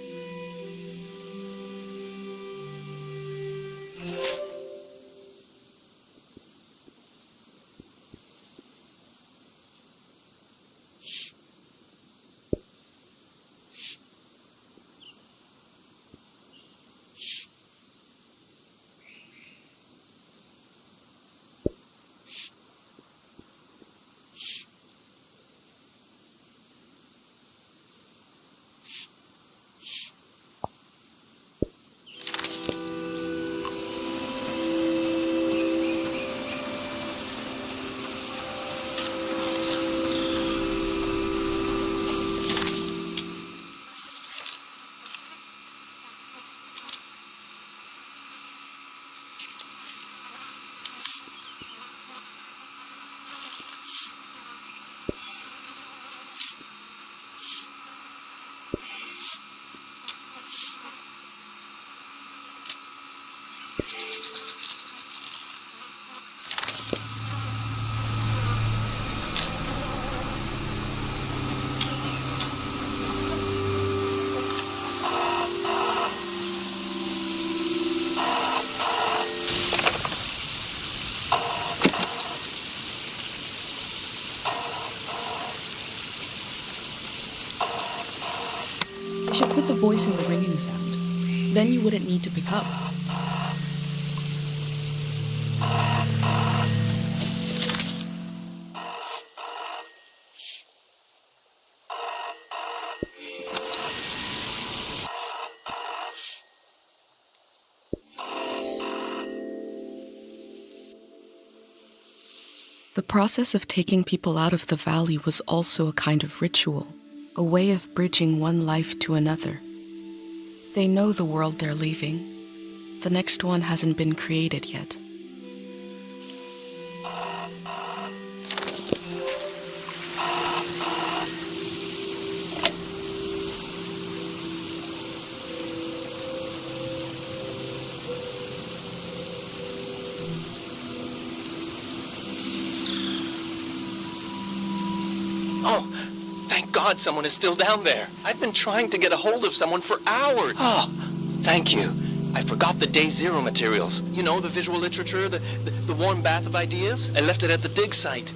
I should put the voice in the ringing sound. Then you wouldn't need to pick up. The process of taking people out of the valley was also a kind of ritual, a way of bridging one life to another. They know the world they're leaving. The next one hasn't been created yet. God someone is still down there. I've been trying to get a hold of someone for hours. Oh, thank you. I forgot the Day Zero materials. You know, the visual literature, the warm bath of ideas? I left it at the dig site.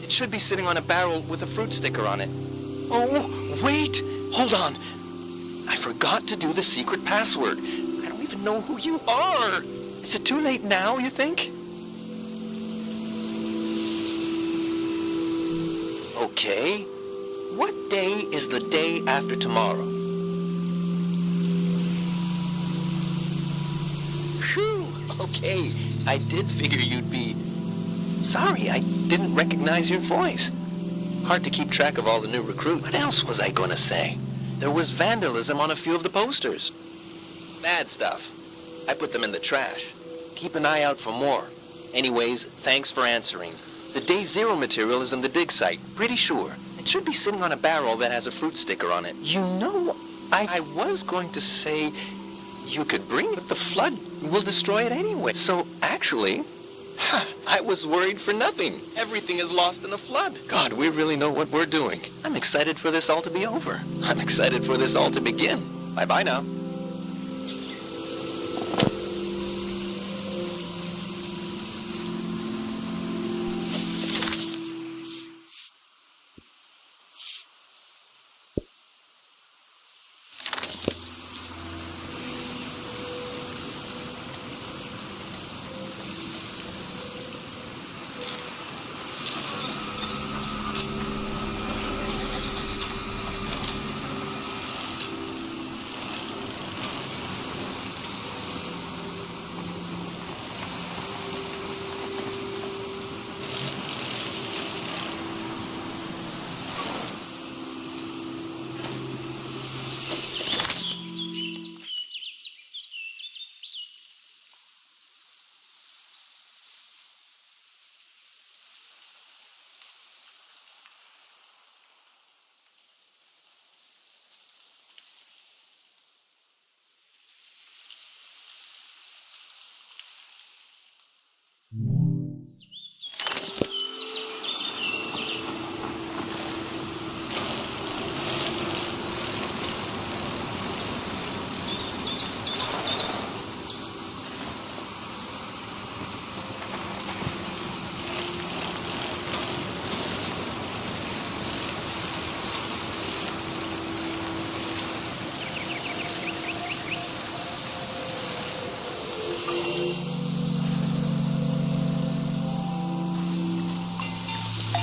It should be sitting on a barrel with a fruit sticker on it. Oh, wait! Hold on. I forgot to do the secret password. I don't even know who you are. Is it too late now, you think? Okay. What day is the day after tomorrow? Phew. Okay. I did figure you'd be... Sorry, I didn't recognize your voice. Hard to keep track of all the new recruits. What else was I going to say? There was vandalism on a few of the posters. Bad stuff. I put them in the trash. Keep an eye out for more. Anyways, thanks for answering. The Day Zero material is in the dig site, pretty sure. It should be sitting on a barrel that has a fruit sticker on it. You know, I was going to say you could bring it, but the flood will destroy it anyway. So, actually, I was worried for nothing. Everything is lost in a flood. God, we really know what we're doing. I'm excited for this all to be over. I'm excited for this all to begin. Bye-bye now.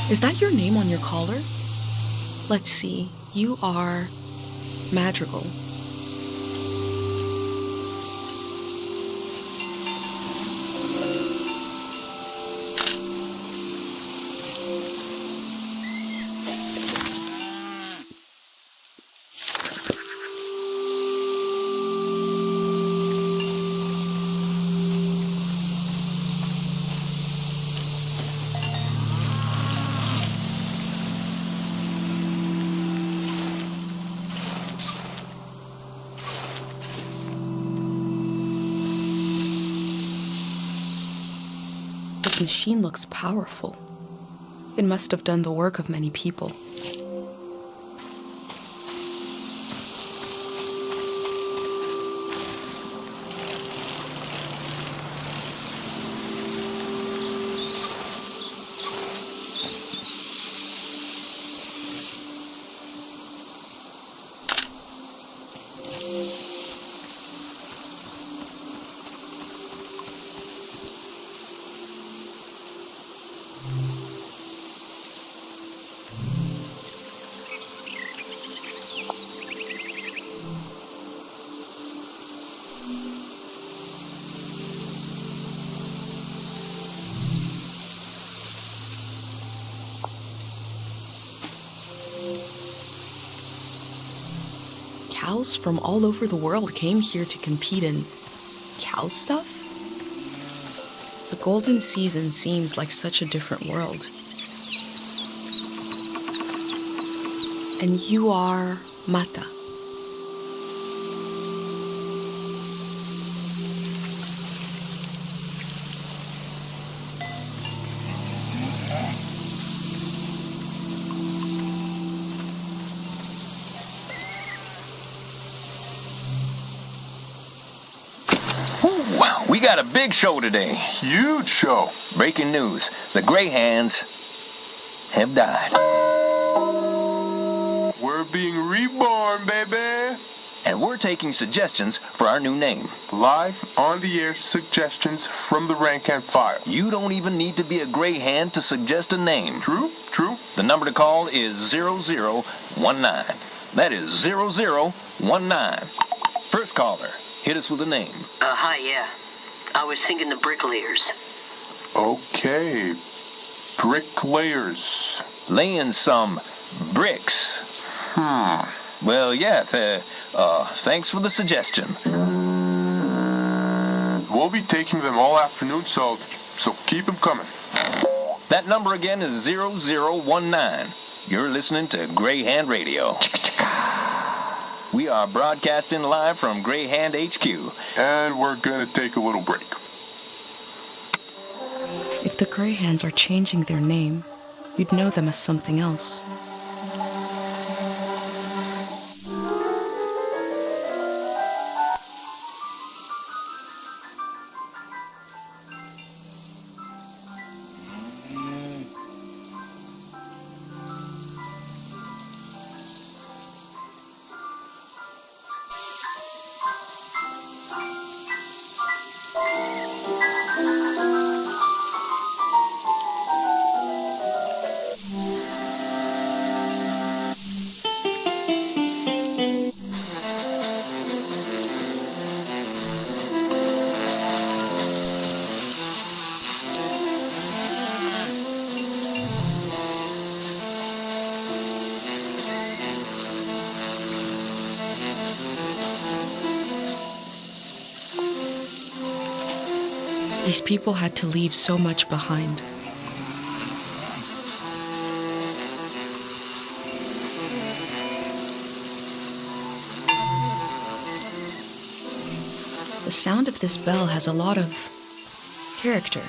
Is that your name on your collar? Let's see. You are Madrigal. This machine looks powerful. It must have done the work of many people. Cows from all over the world came here to compete in cow stuff? The golden season seems like such a different world. And you are Mata. We got a big show today. Huge show. Breaking news. The Greyhands have died. We're being reborn, baby. And we're taking suggestions for our new name. Live on the air suggestions from the Rank and File. You don't even need to be a Greyhand to suggest a name. True. The number to call is 0019. That is 0019. First caller, hit us with a name. Hi, yeah. I was thinking the Bricklayers. Okay. Bricklayers. Laying some bricks. Well, yeah, thanks for the suggestion. We'll be taking them all afternoon, so keep them coming. That number again is 0019. You're listening to Greyhand Radio. We are broadcasting live from Greyhand HQ. And we're gonna take a little break. If the Greyhands are changing their name, you'd know them as something else. These people had to leave so much behind. The sound of this bell has a lot of character.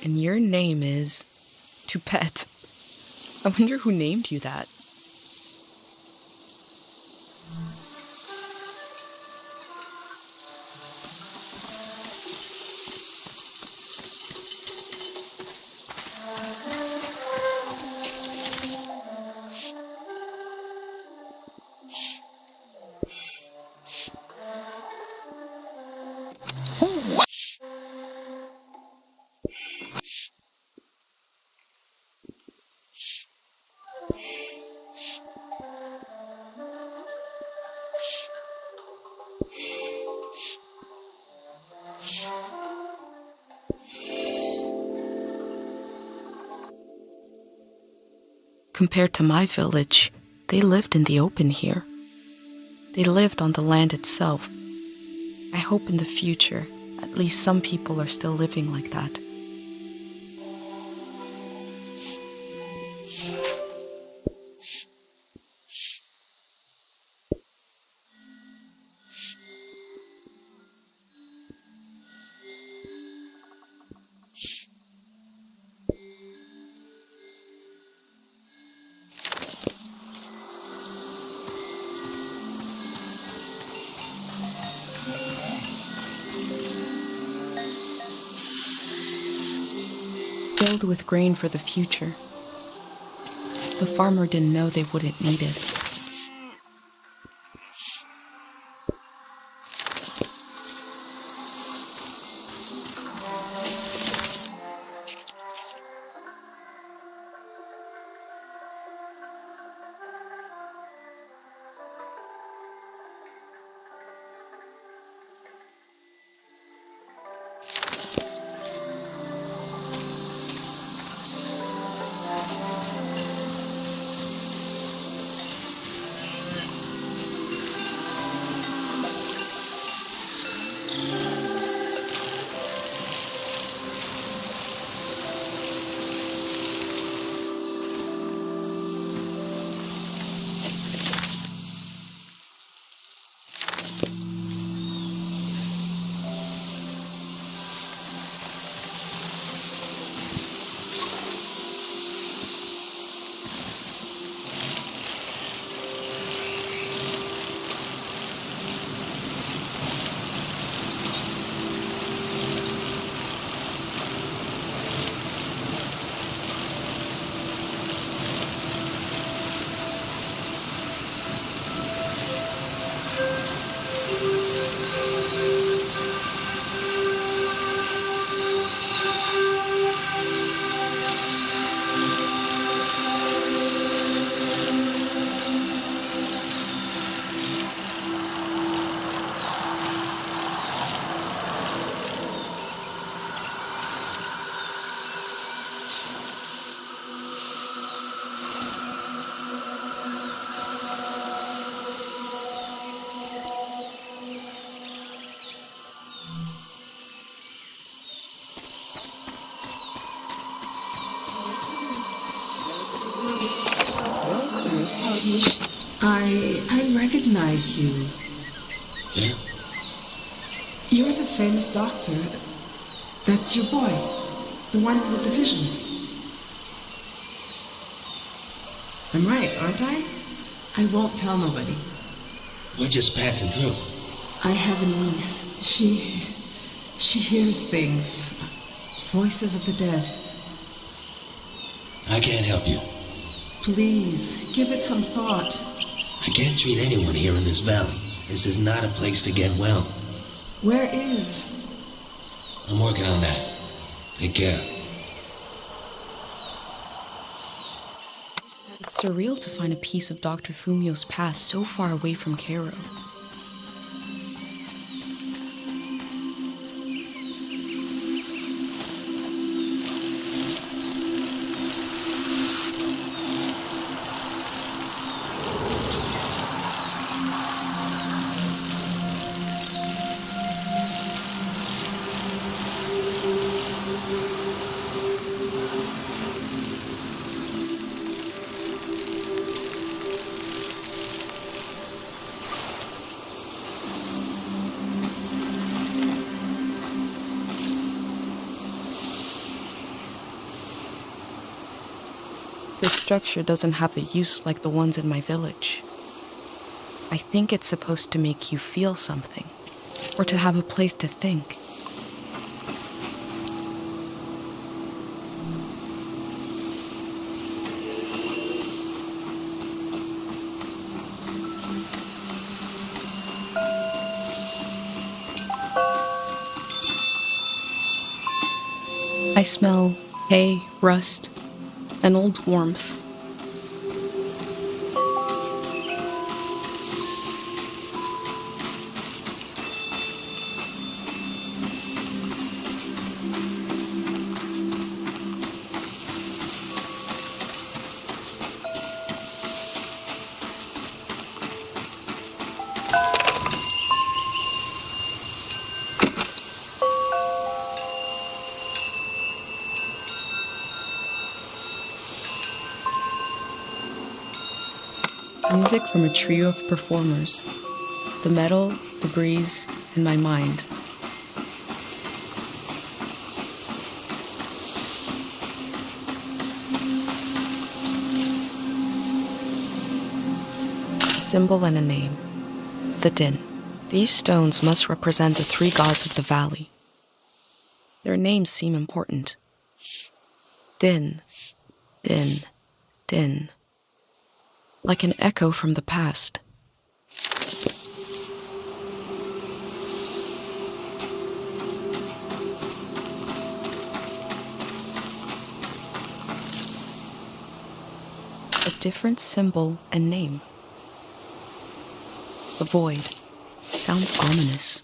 And your name is Toupette. I wonder who named you that. Compared to my village, they lived in the open here. They lived on the land itself. I hope in the future, at least some people are still living like that. Filled with grain for the future. The farmer didn't know they wouldn't need it. Satish, I recognize you. Yeah? You're the famous doctor. That's your boy. The one with the visions. I'm right, aren't I? I won't tell nobody. We're just passing through. I have a niece. She hears things. Voices of the dead. I can't help you. Please, give it some thought. I can't treat anyone here in this valley. This is not a place to get well. Where is? I'm working on that. Take care. It's surreal to find a piece of Dr. Fumio's past so far away from Cairo. This structure doesn't have a use like the ones in my village. I think it's supposed to make you feel something, or to have a place to think. I smell hay, rust, and old warmth. Music from a trio of performers. The metal, the breeze, and my mind. A symbol and a name. The Din. These stones must represent the three gods of the valley. Their names seem important. Din, Din, Din. Like an echo from the past. A different symbol and name. The void. Sounds ominous.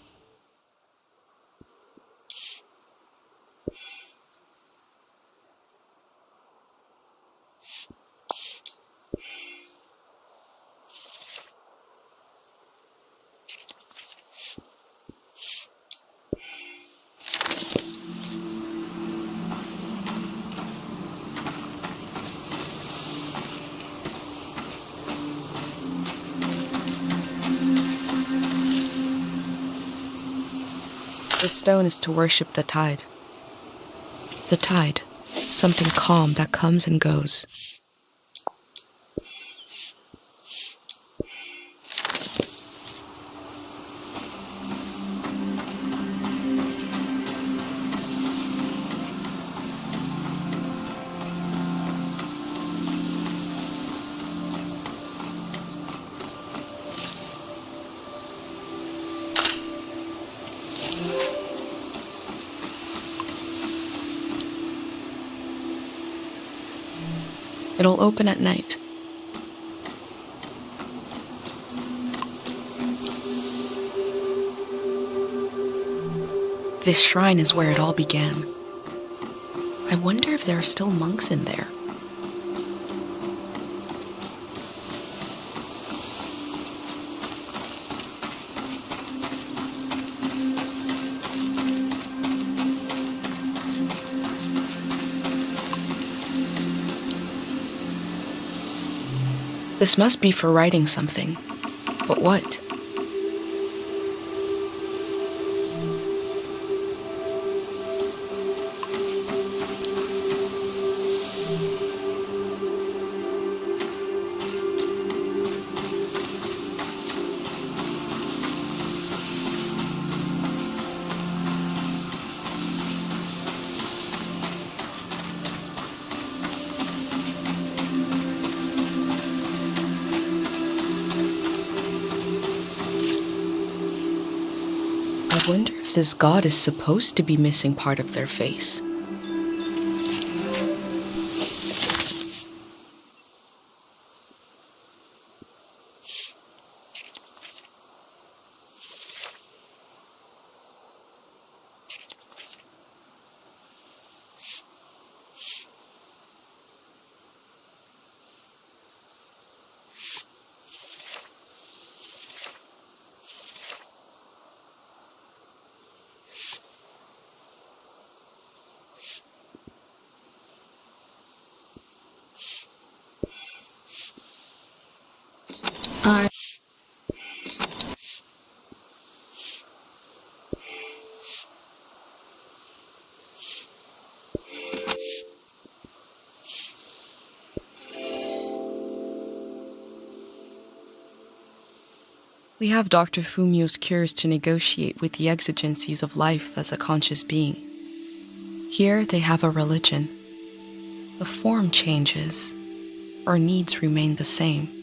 The stone is to worship the tide. The tide, something calm that comes and goes. It'll open at night. This shrine is where it all began. I wonder if there are still monks in there. This must be for writing something. But what? I wonder if this god is supposed to be missing part of their face. We have Dr. Fumio's cures to negotiate with the exigencies of life as a conscious being. Here they have a religion. The form changes, our needs remain the same.